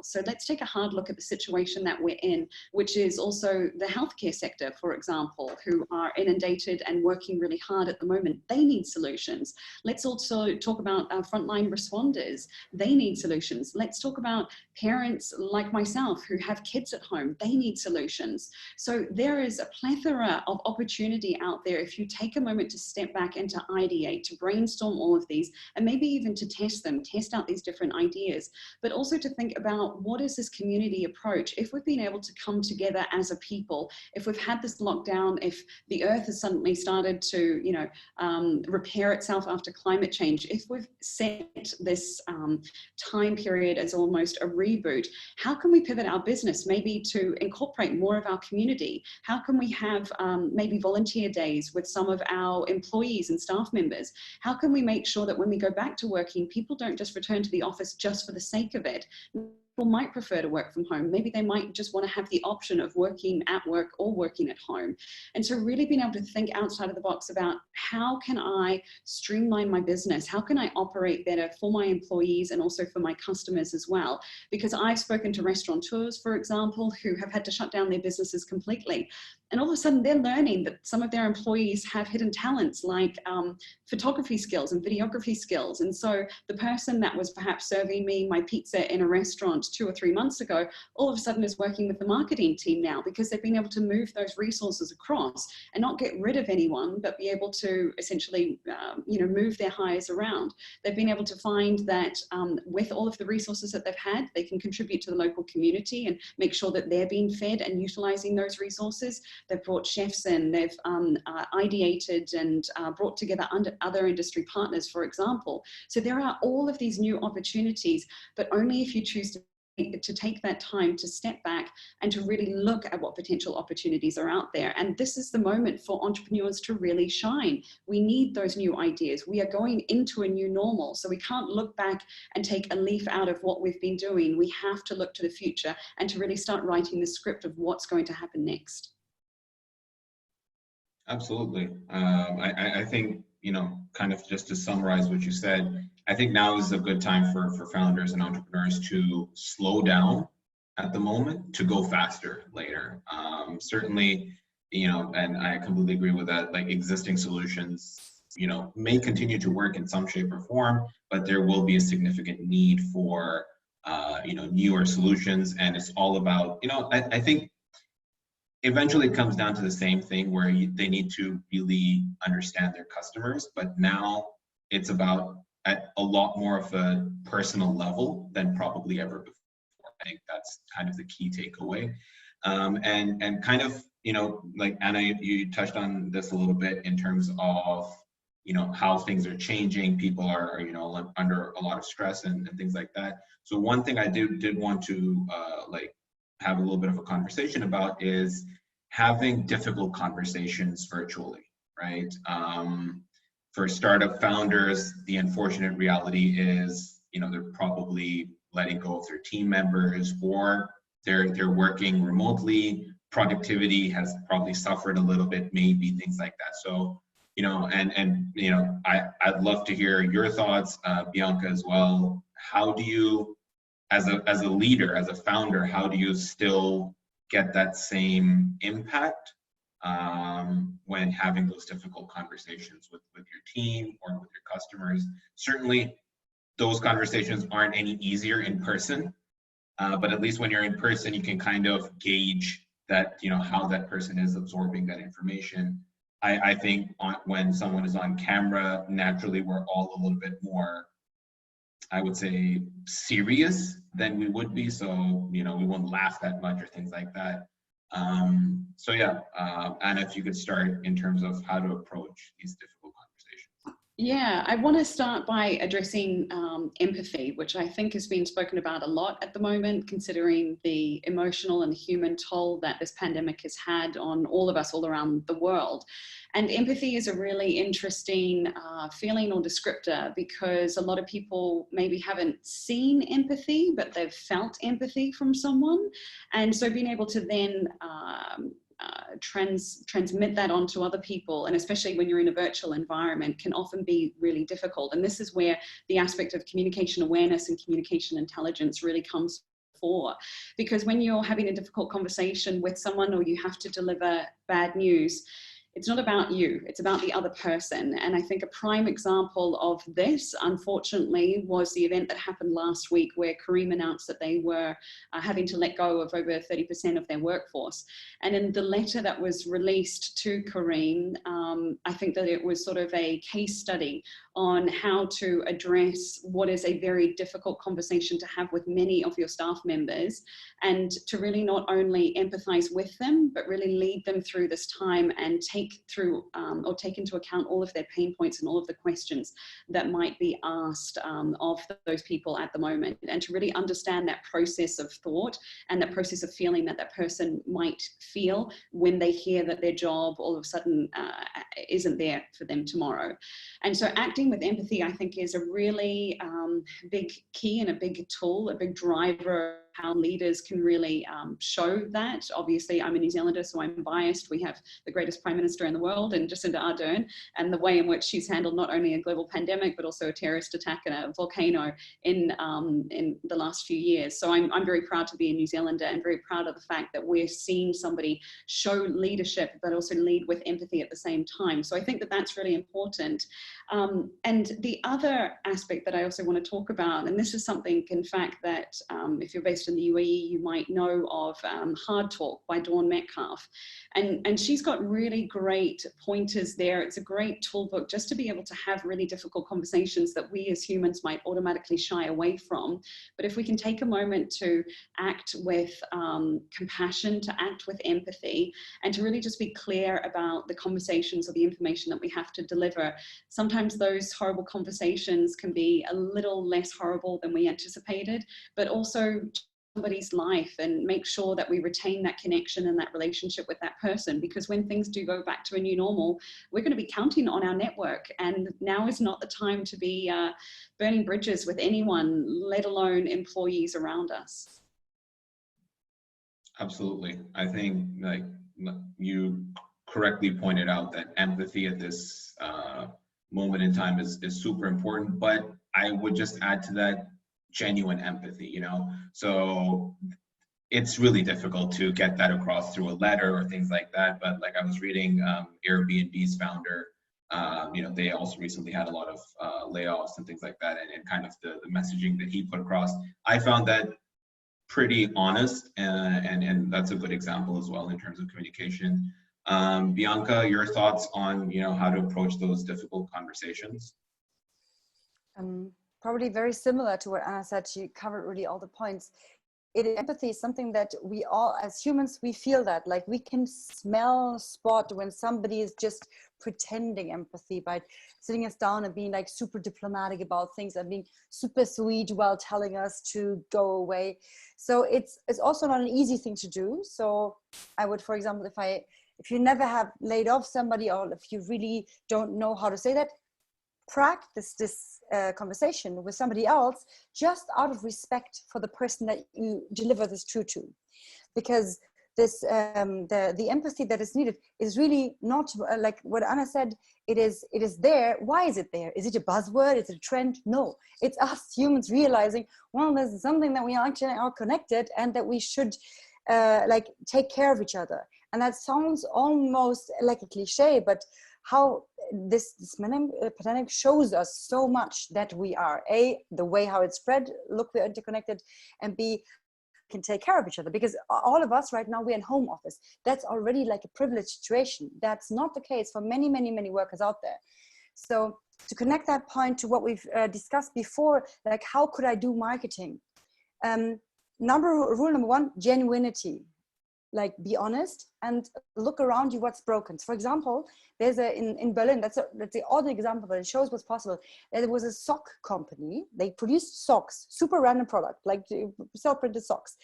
So let's take a hard look at the situation that we're in, which is also the healthcare sector, for example, who are inundated and working really hard at the moment. They need solutions. Let's also talk about our frontline responders. They need solutions. Let's talk about parents like myself who have kids at home. They need solutions. So there is a plethora of opportunity out there if you take a moment to step back and to ideate, to brainstorm all of these, and maybe even to test them, test out these different ideas, but also to think about what is this community approach. If we've been able to come together as a people, if we've had this lockdown, if the earth has suddenly started to, repair itself after climate change, if we've set this time period as almost a reboot, how can we pivot our business maybe to incorporate more of our community? How can we have maybe volunteer days with some of our employees and staff members? How can we make sure that when we go back to working, people don't just return to the office just for the sake of it? People might prefer to work from home. Maybe they might just want to have the option of working at work or working at home. And so really being able to think outside of the box about how can I streamline my business? How can I operate better for my employees and also for my customers as well? Because I've spoken to restaurateurs, for example, who have had to shut down their businesses completely. And all of a sudden they're learning that some of their employees have hidden talents like photography skills and videography skills. And so the person that was perhaps serving me my pizza in a restaurant months, 2 or 3 months ago, all of a sudden is working with the marketing team now, because they've been able to move those resources across and not get rid of anyone, but be able to essentially, move their hires around. They've been able to find that with all of the resources that they've had, they can contribute to the local community and make sure that they're being fed and utilizing those resources. They've brought chefs in, they've ideated and brought together other industry partners, for example. So there are all of these new opportunities, but only if you choose to take that time to step back and to really look at what potential opportunities are out there. And this is the moment for entrepreneurs to really shine. We need those new ideas. We are going into a new normal, so we can't look back and take a leaf out of what we've been doing. We have to look to the future and to really start writing the script of what's going to happen next. Absolutely. I think, kind of just to summarize what you said, I think now is a good time for founders and entrepreneurs to slow down at the moment to go faster later. Certainly, and I completely agree with that, like existing solutions, may continue to work in some shape or form, but there will be a significant need for, newer solutions. And it's all about, I think, eventually it comes down to the same thing where they need to really understand their customers, but now it's about at a lot more of a personal level than probably ever before. I think that's kind of the key takeaway. And kind of, like Anna, you touched on this a little bit in terms of, how things are changing. People are under a lot of stress and things like that. So one thing I did want to have a little bit of a conversation about is having difficult conversations virtually, right? For startup founders, the unfortunate reality is, they're probably letting go of their team members, or they're working remotely. Productivity has probably suffered a little bit, maybe things like that. So, I'd love to hear your thoughts, Bianca, as well. How do you, as a leader, as a founder, how do you still get that same impact when having those difficult conversations with your team or with your customers? Certainly, those conversations aren't any easier in person, but at least when you're in person, you can kind of gauge that, how that person is absorbing that information. I think when someone is on camera, naturally, we're all a little bit more, I would say, serious than we would be. So, we won't laugh that much or things like that. So yeah, Anna, if you could start in terms of how to approach these difficult conversations. Yeah, I want to start by addressing empathy, which I think has been spoken about a lot at the moment, considering the emotional and human toll that this pandemic has had on all of us all around the world. And empathy is a really interesting feeling or descriptor, because a lot of people maybe haven't seen empathy, but they've felt empathy from someone. And so being able to then transmit that onto other people, and especially when you're in a virtual environment, can often be really difficult. And this is where the aspect of communication awareness and communication intelligence really comes for, because when you're having a difficult conversation with someone, or you have to deliver bad news, it's not about you, it's about the other person. And I think a prime example of this, unfortunately, was the event that happened last week, where Careem announced that they were having to let go of over 30% of their workforce. And in the letter that was released to Careem, I think that it was sort of a case study on how to address what is a very difficult conversation to have with many of your staff members, and to really not only empathize with them, but really lead them through this time and take into account all of their pain points and all of the questions that might be asked of those people at the moment, and to really understand that process of thought and that process of feeling that that person might feel when they hear that their job all of a sudden isn't there for them tomorrow. And so acting with empathy, I think, is a really big key and a big tool, a big driver of how leaders can really show that. Obviously, I'm a New Zealander, so I'm biased. We have the greatest Prime Minister in the world, and Jacinda Ardern, and the way in which she's handled not only a global pandemic, but also a terrorist attack and a volcano in the last few years. So I'm very proud to be a New Zealander, and very proud of the fact that we're seeing somebody show leadership, but also lead with empathy at the same time. So I think that that's really important. And the other aspect that I also want to talk about, and this is something, in fact, that if you're based in the UAE, you might know of Hard Talk by Dawn Metcalf. And she's got really great pointers there. It's a great tool book just to be able to have really difficult conversations that we as humans might automatically shy away from. But if we can take a moment to act with compassion, to act with empathy, and to really just be clear about the conversations or the information that we have to deliver, sometimes those horrible conversations can be a little less horrible than we anticipated, but also somebody's life, and make sure that we retain that connection and that relationship with that person, because when things do go back to a new normal, we're going to be counting on our network, and now is not the time to be burning bridges with anyone, let alone employees around us. Absolutely. I think, like you correctly pointed out, that empathy at this moment in time is super important, but I would just add to that genuine empathy, you know? So it's really difficult to get that across through a letter or things like that. But like I was reading Airbnb's founder, you know, they also recently had a lot of layoffs and things like that, and kind of the messaging that he put across, I found that pretty honest, and that's a good example as well in terms of communication. Bianca, your thoughts on, you know, how to approach those difficult conversations? Probably very similar to what Anna said. She covered really all the points. Empathy is something that we all, as humans, we feel that, like we can smell, spot when somebody is just pretending empathy by sitting us down and being like super diplomatic about things and being super sweet while telling us to go away. So it's also not an easy thing to do. So I would, for example, if you never have laid off somebody, or if you really don't know how to say that, practice this conversation with somebody else, just out of respect for the person that you deliver this to, because this the empathy that is needed is really not like what Anna said. It is there. Why is it there? Is it a buzzword? Is it a trend? No, it's us humans realizing, well, there's something that we actually are connected, and that we should like take care of each other. And that sounds almost like a cliche, but how this pandemic shows us so much that we are, A, the way how it's spread, look, we're interconnected, and B, can take care of each other, because all of us right now, we're in home office. That's already like a privileged situation. That's not the case for many, many, many workers out there. So to connect that point to what we've discussed before, like how could I do marketing? Rule number one, genuinity. Like be honest and look around you what's broken. So for example, there's in Berlin, that's the odd example, but it shows what's possible. There was a sock company. They produced socks, super random product, like self-printed socks.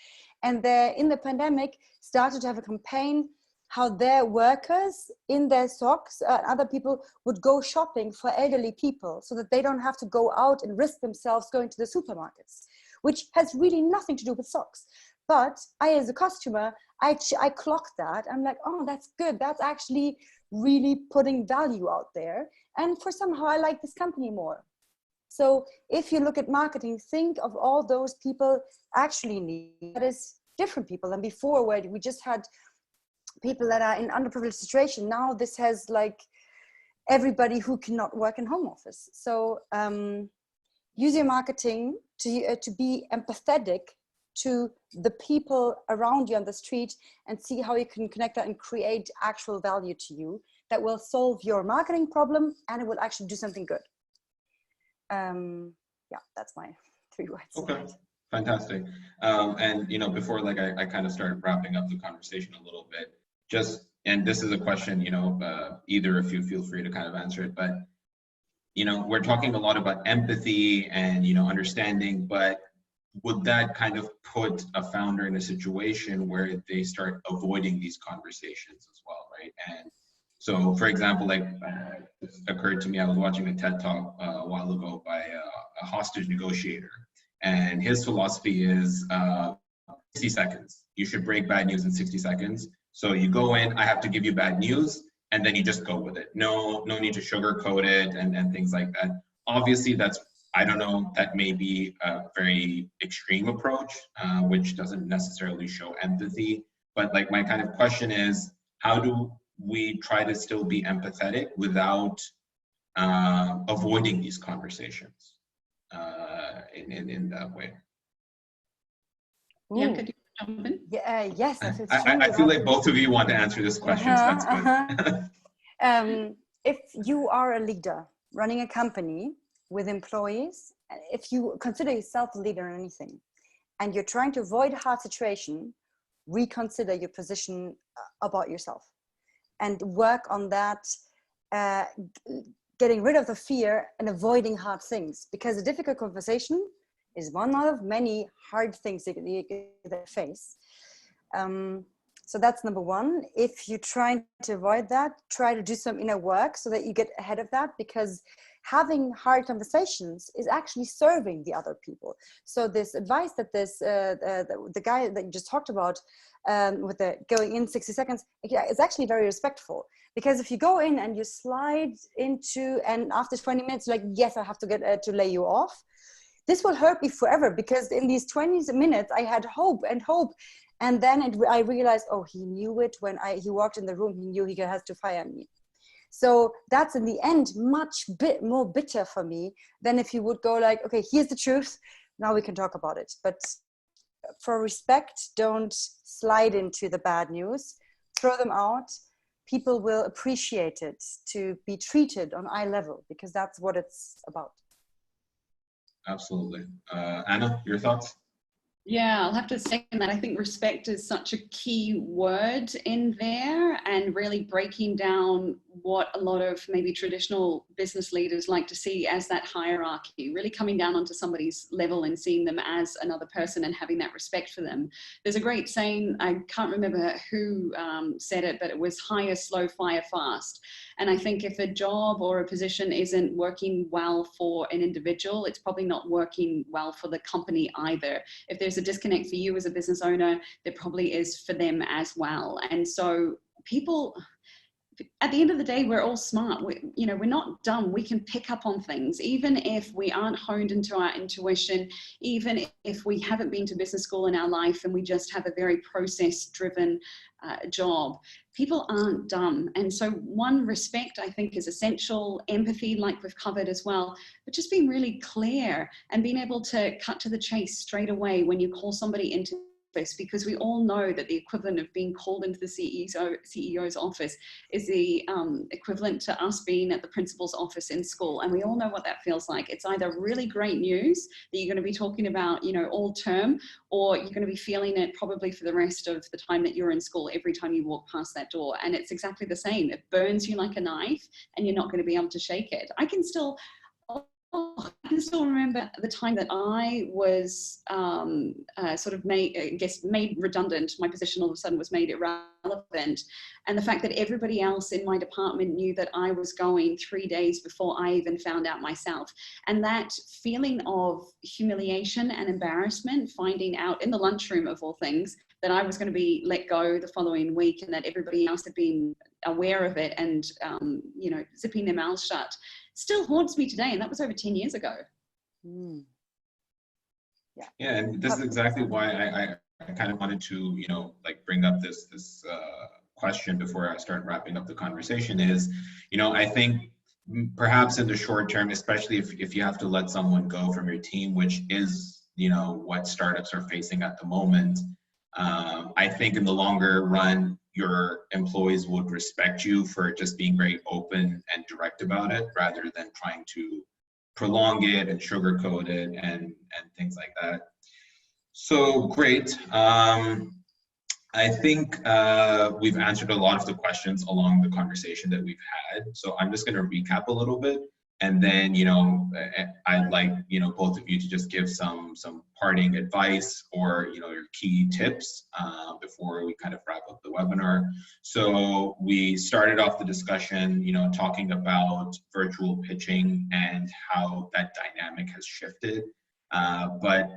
And they, in the pandemic, started to have a campaign how their workers in their socks, other people would go shopping for elderly people so that they don't have to go out and risk themselves going to the supermarkets, which has really nothing to do with socks. But I, as a customer, I clocked that. I'm like, oh, that's good. That's actually really putting value out there. And for somehow, I like this company more. So if you look at marketing, think of all those people actually need. That is different people than before, where we just had people that are in underprivileged situation. Now this has like everybody who cannot work in home office. So use your marketing to be empathetic to the people around you on the street, and see how you can connect that and create actual value to you that will solve your marketing problem, and it will actually do something good. Yeah, that's my 3 words. Okay, fantastic. And you know, before like I kind of start wrapping up the conversation a little bit, just, and this is a question, you know, either of you feel free to kind of answer it, but you know, we're talking a lot about empathy and, you know, understanding, but would that kind of put a founder in a situation where they start avoiding these conversations as well, right? And so, for example, like this occurred to me, I was watching a TED Talk a while ago by a hostage negotiator, and his philosophy is seconds. You should break bad news in 60 seconds. So you go in, I have to give you bad news, and then you just go with it. No need to sugarcoat it and things like that. Obviously, that's, I don't know, that may be a very extreme approach, which doesn't necessarily show empathy. But like, my kind of question is, how do we try to still be empathetic without avoiding these conversations in that way? Bianca, do you want to jump in? Yeah, yes, I feel like both of you want to answer this question, so that's good. If you are a leader running a company with employees, if you consider yourself a leader in anything, and you're trying to avoid a hard situation, reconsider your position about yourself and work on that, getting rid of the fear and avoiding hard things, because a difficult conversation is one out of many hard things that you face. So that's number one. If you're trying to avoid that, try to do some inner work so that you get ahead of that, because having hard conversations is actually serving the other people. So this advice that the guy that you just talked about, with the going in 60 seconds, is actually very respectful. Because if you go in and you slide into, and after 20 minutes, like, yes, I have to get to lay you off, this will hurt me forever, because in these 20 minutes I had hope. And then I realized, oh, he knew it when he walked in the room, he knew he has to fire me. So that's in the end much more bitter for me than if you would go like, okay, here's the truth, now we can talk about it. But for respect, don't slide into the bad news, throw them out. People will appreciate it to be treated on eye level, because that's what it's about. Absolutely. Anna, your thoughts? Yeah, I'll have to second that. I think respect is such a key word in there, and really breaking down what a lot of maybe traditional business leaders like to see as that hierarchy, really coming down onto somebody's level and seeing them as another person and having that respect for them. There's a great saying, I can't remember who said it, but it was hire slow, fire fast. And I think if a job or a position isn't working well for an individual, it's probably not working well for the company either. If there's a disconnect for you as a business owner, there probably is for them as well. And so people, at the end of the day, we're all smart. We're not dumb. We can pick up on things, even if we aren't honed into our intuition, even if we haven't been to business school in our life and we just have a very process-driven job. People aren't dumb. And so one, respect, I think, is essential. Empathy, like we've covered as well, but just being really clear and being able to cut to the chase straight away when you call somebody into office, because we all know that the equivalent of being called into the CEO's office is the equivalent to us being at the principal's office in school. And we all know what that feels like. It's either really great news that you're going to be talking about, all term, or you're going to be feeling it probably for the rest of the time that you're in school, every time you walk past that door. And it's exactly the same. It burns you like a knife and you're not going to be able to shake it. I can still remember the time that I was made redundant. My position all of a sudden was made irrelevant. And the fact that everybody else in my department knew that I was going 3 days before I even found out myself. And that feeling of humiliation and embarrassment, finding out in the lunchroom of all things that I was going to be let go the following week, and that everybody else had been aware of it and, zipping their mouths shut, still haunts me today. And that was over 10 years ago. Mm. Yeah, and this is exactly why I kind of wanted to, bring up this question before I start wrapping up the conversation is, I think perhaps in the short term, especially if you have to let someone go from your team, which is, what startups are facing at the moment, I think in the longer run, your employees would respect you for just being very open and direct about it, rather than trying to prolong it and sugarcoat it and things like that. So great. I think we've answered a lot of the questions along the conversation that we've had. So I'm just going to recap a little bit. And then, I'd like, both of you to just give some parting advice or, your key tips before we kind of wrap up the webinar. So we started off the discussion, talking about virtual pitching and how that dynamic has shifted. But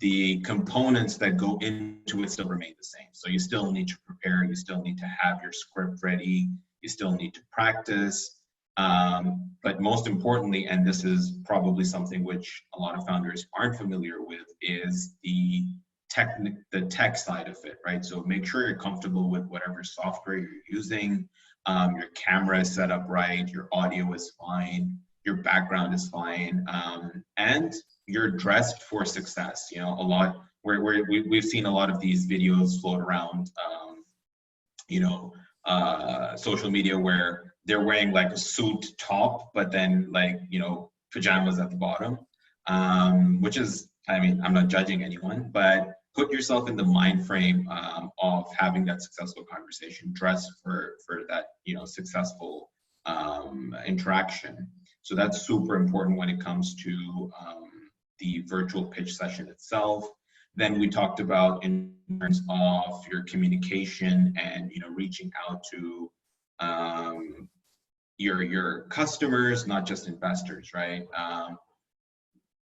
the components that go into it still remain the same. So you still need to prepare, you still need to have your script ready, you still need to practice. But most importantly, and this is probably something which a lot of founders aren't familiar with, is the tech side of it, right? So make sure you're comfortable with whatever software you're using. Your camera is set up right, your audio is fine, your background is fine, and you're dressed for success. You know, a lot we've seen a lot of these videos float around, social media where they're wearing like a suit top, but then like, pajamas at the bottom, which is, I mean, I'm not judging anyone, but put yourself in the mind frame of having that successful conversation, dress for that, successful interaction. So that's super important when it comes to the virtual pitch session itself. Then we talked about in terms of your communication and reaching out to your customers, not just investors, right?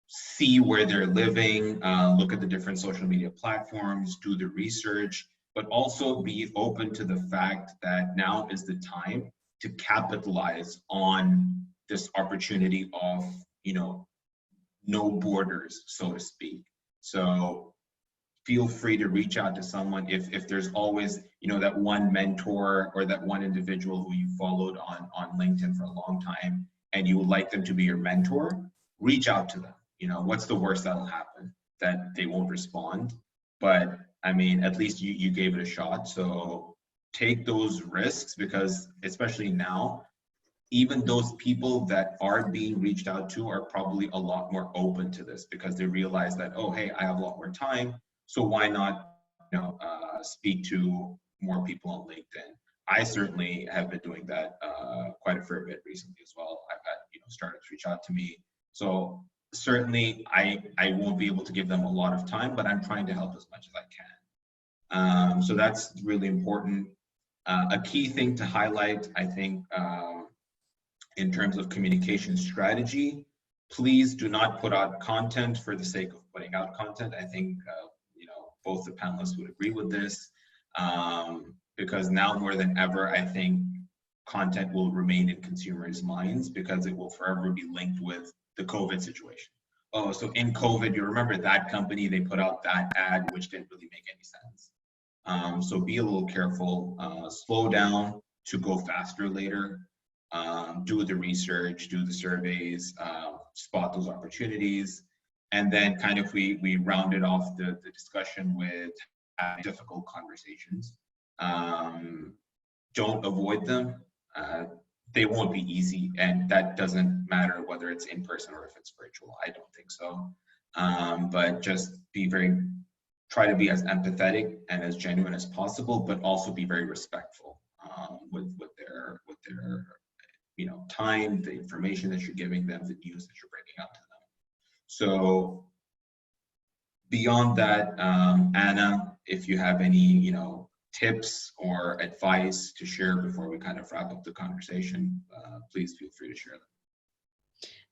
See where they're living, look at the different social media platforms, do the research, but also be open to the fact that now is the time to capitalize on this opportunity of, no borders, so to speak. So feel free to reach out to someone if there's always, that one mentor or that one individual who you followed on LinkedIn for a long time and you would like them to be your mentor, reach out to them. What's the worst that'll happen? That they won't respond. But I mean, at least you gave it a shot. So take those risks, because especially now, even those people that are being reached out to are probably a lot more open to this because they realize that, oh, hey, I have a lot more time. So why not, speak to more people on LinkedIn? I certainly have been doing that quite a fair bit recently as well. I've had, startups reach out to me. So certainly I won't be able to give them a lot of time, but I'm trying to help as much as I can. So that's really important. A key thing to highlight, I think, in terms of communication strategy, please do not put out content for the sake of putting out content. I think, both the panelists would agree with this, because now more than ever, I think content will remain in consumers' minds because it will forever be linked with the COVID situation. Oh, so in COVID, you remember that company, they put out that ad, which didn't really make any sense. So be a little careful, slow down to go faster later, do the research, do the surveys, spot those opportunities. And then kind of we rounded off the discussion with difficult conversations. Don't avoid them. They won't be easy, and that doesn't matter whether it's in person or if it's virtual. I don't think so. But just try to be as empathetic and as genuine as possible, but also be very respectful with their time, the information that you're giving them, the news that you're bringing out to them. So beyond that, Anna, if you have any, tips or advice to share before we kind of wrap up the conversation, please feel free to share them.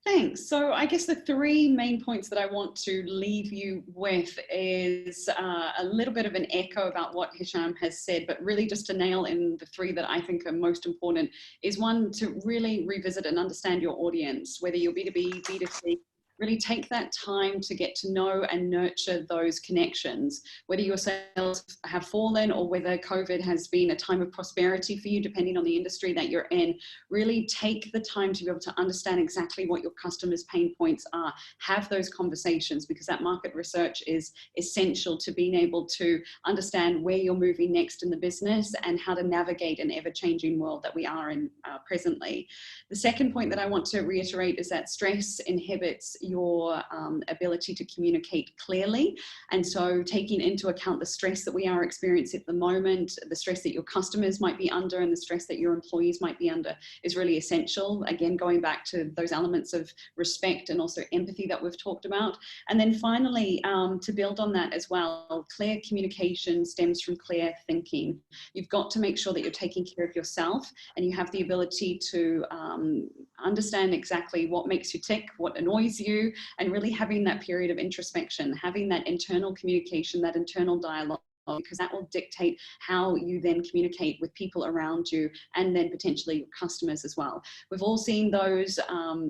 Thanks. So I guess the three main points that I want to leave you with is a little bit of an echo about what Hisham has said, but really just to nail in the three that I think are most important is one, to really revisit and understand your audience, whether you're B2B, B2C. Really take that time to get to know and nurture those connections, whether your sales have fallen or whether COVID has been a time of prosperity for you, depending on the industry that you're in. Really take the time to be able to understand exactly what your customers' pain points are. Have those conversations, because that market research is essential to being able to understand where you're moving next in the business and how to navigate an ever-changing world that we are in presently. The second point that I want to reiterate is that stress inhibits your ability to communicate clearly. And so taking into account the stress that we are experiencing at the moment, the stress that your customers might be under and the stress that your employees might be under is really essential. Again, going back to those elements of respect and also empathy that we've talked about. And then finally, to build on that as well, clear communication stems from clear thinking. You've got to make sure that you're taking care of yourself and you have the ability to understand exactly what makes you tick, what annoys you, you, and really having that period of introspection, having that internal communication, that internal dialogue, because that will dictate how you then communicate with people around you and then potentially your customers as well. We've all seen those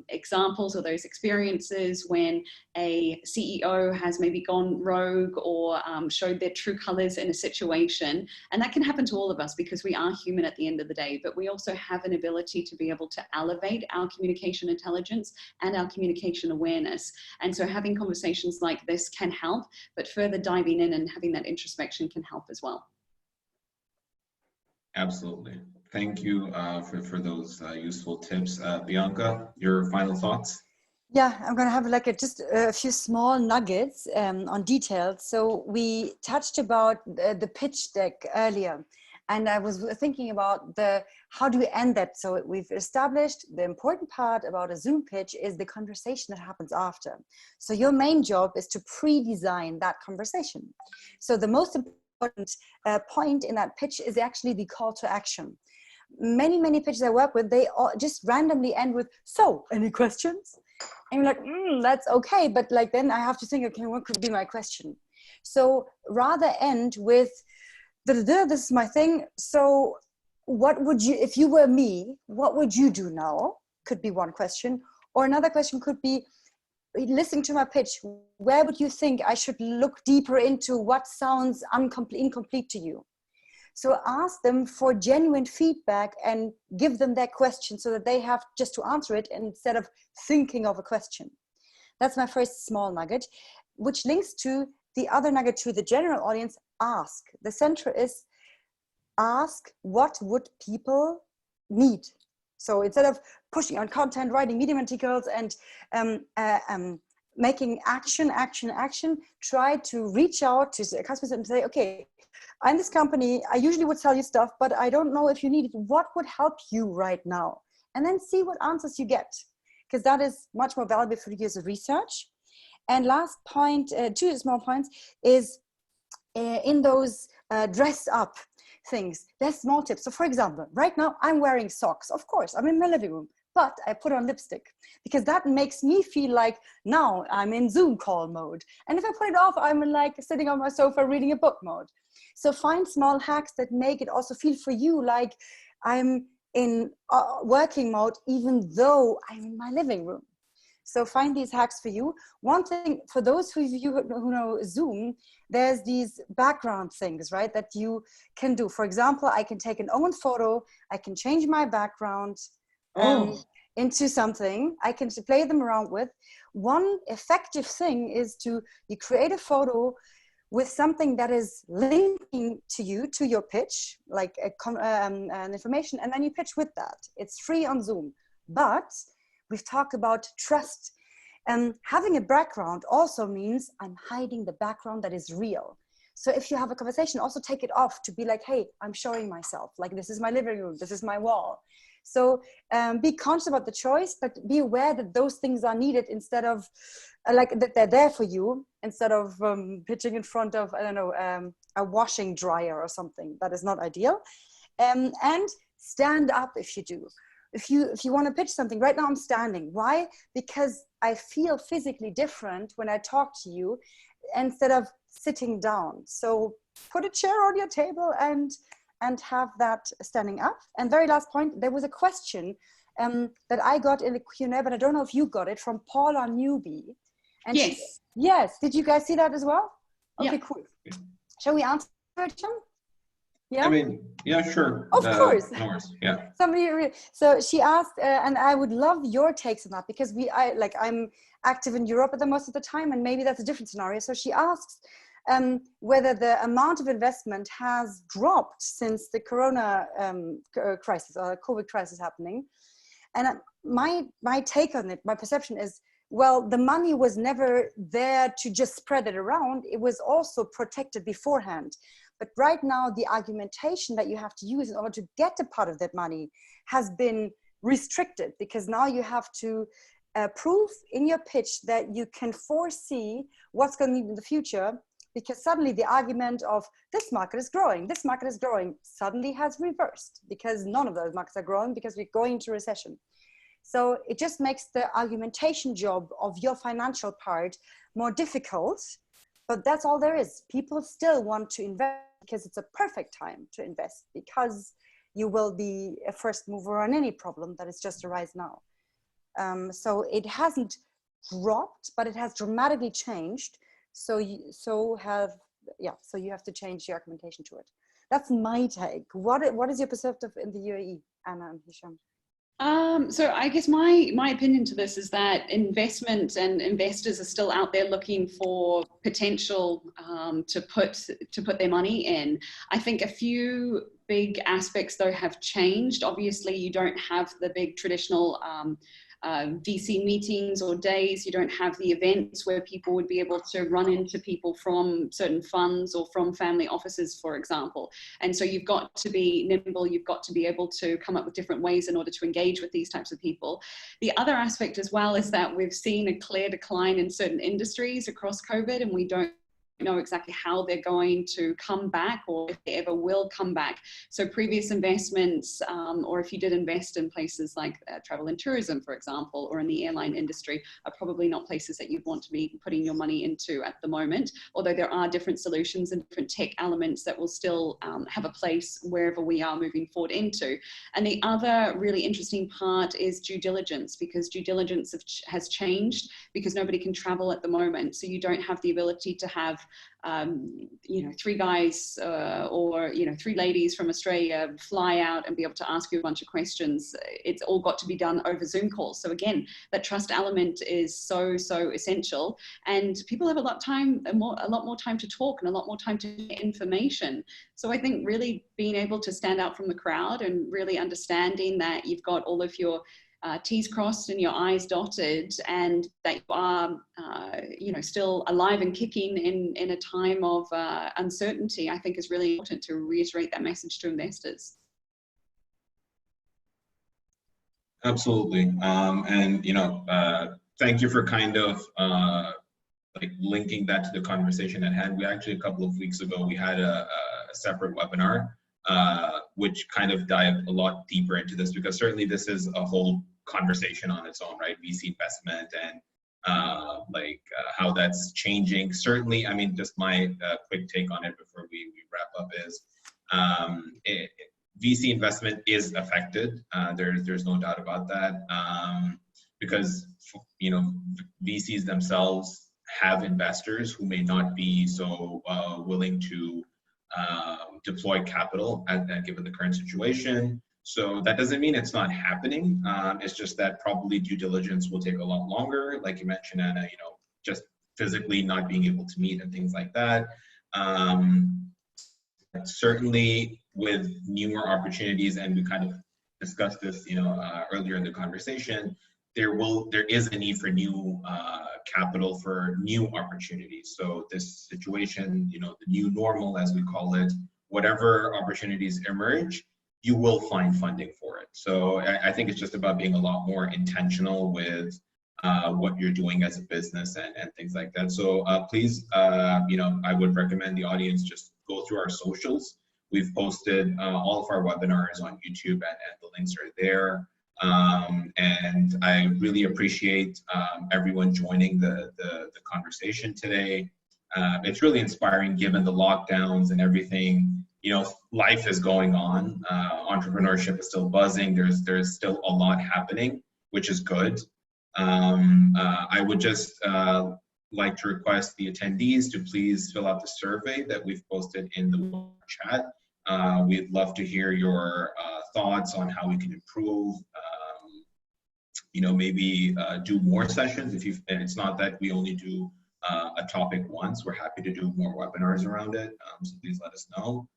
examples or those experiences when a CEO has maybe gone rogue or showed their true colors in a situation. And that can happen to all of us because we are human at the end of the day, but we also have an ability to be able to elevate our communication intelligence and our communication awareness. And so having conversations like this can help, but further diving in and having that introspection can help as well. Absolutely. Thank you for those useful tips. Bianca, your final thoughts? Yeah, I'm going to have like just a few small nuggets on details. So we touched about the pitch deck earlier, and I was thinking about how do we end that? So we've established the important part about a Zoom pitch is the conversation that happens after. So your main job is to pre-design that conversation. So the most important point in that pitch is actually the call to action. Many pitches I work with, they all just randomly end with, so any questions? And you're like, that's okay. But like, then I have to think, okay, what could be my question? So rather end with, this is my thing. So what would you, if you were me, what would you do now? Could be one question. Or another question could be, listening to my pitch, where would you think I should look deeper into what sounds incomplete to you? So ask them for genuine feedback and give them that question so that they have just to answer it instead of thinking of a question. That's my first small nugget, which links to the other nugget to the general audience. Ask. The center is ask, what would people need? So instead of pushing on content, writing media articles and making action, try to reach out to customers and say, okay, I'm this company, I usually would sell you stuff, but I don't know if you need it. What would help you right now? And then see what answers you get, because that is much more valuable for you as a research. And last point, two small points, is in those dress up things, there's small tips. So for example, right now I'm wearing socks. Of course, I'm in my living room, but I put on lipstick because that makes me feel like now I'm in Zoom call mode. And if I put it off, I'm like sitting on my sofa reading a book mode. So find small hacks that make it also feel for you like I'm in working mode, even though I'm in my living room. So find these hacks for you. One thing, for those of you who know Zoom, there's these background things, right, that you can do. For example, I can take an own photo, I can change my background into something, I can play them around with. One effective thing is you create a photo with something that is linking to you, to your pitch, like an information, and then you pitch with that. It's free on Zoom. But we've talked about trust. Having a background also means I'm hiding the background that is real. So if you have a conversation, also take it off to be like, hey, I'm showing myself. Like, this is my living room, this is my wall. So be conscious about the choice, but be aware that those things are needed instead of, like, that they're there for you, instead of pitching in front of, I don't know, a washing dryer or something. That is not ideal. And stand up if you do. If you want to pitch something, right now I'm standing. Why? Because I feel physically different when I talk to you instead of sitting down. So put a chair on your table and have that standing up. And very last point, there was a question that I got in the Q&A, but I don't know if you got it, from Paula Newby. And yes. Yes. Did you guys see that as well? Okay, yeah. Cool. Shall we answer it, Jim? Yeah? I mean, yeah, sure. Of course. No worries. Yeah. So she asked, and I would love your takes on that, because I'm active in Europe at the most of the time, and maybe that's a different scenario. So she asks whether the amount of investment has dropped since the Corona crisis or COVID crisis happening. And my take on it, my perception is, well, the money was never there to just spread it around. It was also protected beforehand. But right now, the argumentation that you have to use in order to get a part of that money has been restricted, because now you have to prove in your pitch that you can foresee what's going to be in the future, because suddenly the argument of this market is growing suddenly has reversed, because none of those markets are growing because we're going into recession. So it just makes the argumentation job of your financial part more difficult, but that's all there is. People still want to invest because it's a perfect time to invest, because you will be a first mover on any problem that is just arise now. So it hasn't dropped, but it has dramatically changed. So you have to change your argumentation to it. That's my take. What is your perspective in the UAE, Anna and Hisham? So I guess my opinion to this is that investment and investors are still out there looking for potential to put their money in. I think a few big aspects though have changed. Obviously, you don't have the big traditional VC meetings or days. You don't have the events where people would be able to run into people from certain funds or from family offices, for example. And so you've got to be nimble. You've got to be able to come up with different ways in order to engage with these types of people. The other aspect as well is that we've seen a clear decline in certain industries across COVID, and we don't know exactly how they're going to come back or if they ever will come back. So previous investments, or if you did invest in places like travel and tourism, for example, or in the airline industry, are probably not places that you'd want to be putting your money into at the moment, although there are different solutions and different tech elements that will still have a place wherever we are moving forward into. And the other really interesting part is due diligence, because due diligence has changed because nobody can travel at the moment. So you don't have the ability to have three guys or three ladies from Australia fly out and be able to ask you a bunch of questions. It's all got to be done over Zoom calls. So again, that trust element is so essential, and people have a lot more time to talk and a lot more time to get information. So I think really being able to stand out from the crowd and really understanding that you've got all of your T's crossed and your I's dotted, and that you are, still alive and kicking in a time of uncertainty, I think is really important to reiterate that message to investors. Absolutely. Thank you for kind of linking that to the conversation at hand. We actually, a couple of weeks ago, we had a separate webinar, which kind of dived a lot deeper into this, because certainly this is a whole conversation on its own, right? VC investment and how that's changing. Certainly, I mean, just my quick take on it before we wrap up is VC investment is affected. There's no doubt about that, because VCs themselves have investors who may not be so willing to deploy capital given the current situation. So that doesn't mean it's not happening. It's just that probably due diligence will take a lot longer, like you mentioned, Anna, just physically not being able to meet and things like that. Certainly with newer opportunities, and we kind of discussed this, earlier in the conversation, there is a need for new capital for new opportunities. So this situation, the new normal, as we call it, whatever opportunities emerge, you will find funding for it. So I think it's just about being a lot more intentional with what you're doing as a business and things like that. So please, I would recommend the audience just go through our socials. We've posted all of our webinars on YouTube, and the links are there. And I really appreciate everyone joining the conversation today. It's really inspiring given the lockdowns and everything. Life is going on. Entrepreneurship is still buzzing. There's still a lot happening, which is good. I would just like to request the attendees to please fill out the survey that we've posted in the chat. We'd love to hear your thoughts on how we can improve. Maybe do more sessions. And it's not that we only do a topic once. We're happy to do more webinars around it. So please let us know.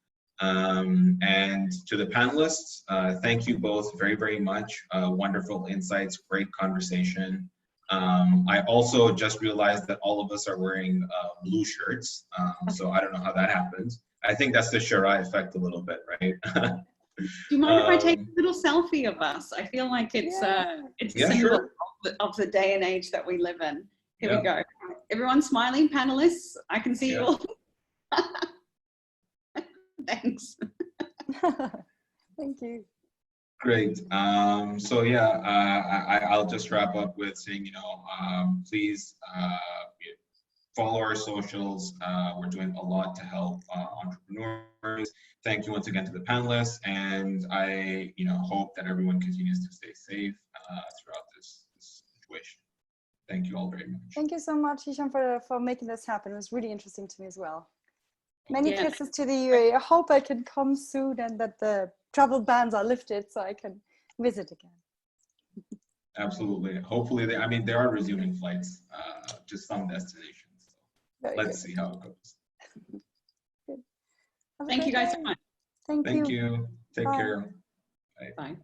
And to the panelists, thank you both very, very much. Wonderful insights, great conversation. I also just realized that all of us are wearing blue shirts. So I don't know how that happens. I think that's the Shirai effect a little bit, right? Do you mind if I take a little selfie of us? I feel like it's a symbol sure. of the day and age that we live in. Here we go. Everyone smiling, panelists. I can see you all. Thanks. Thank you. Great. So yeah, I'll just wrap up with saying, please follow our socials. We're doing a lot to help entrepreneurs. Thank you once again to the panelists, and I, hope that everyone continues to stay safe throughout this situation. Thank you all very much. Thank you so much, Hisham, for making this happen. It was really interesting to me as well. Many kisses to the UAE. I hope I can come soon and that the travel bans are lifted so I can visit again. Absolutely. Hopefully, they are resuming flights to some destinations. So let's see how it goes. Good. Thank you guys so much. Thank you. Thank you. Take care. Bye.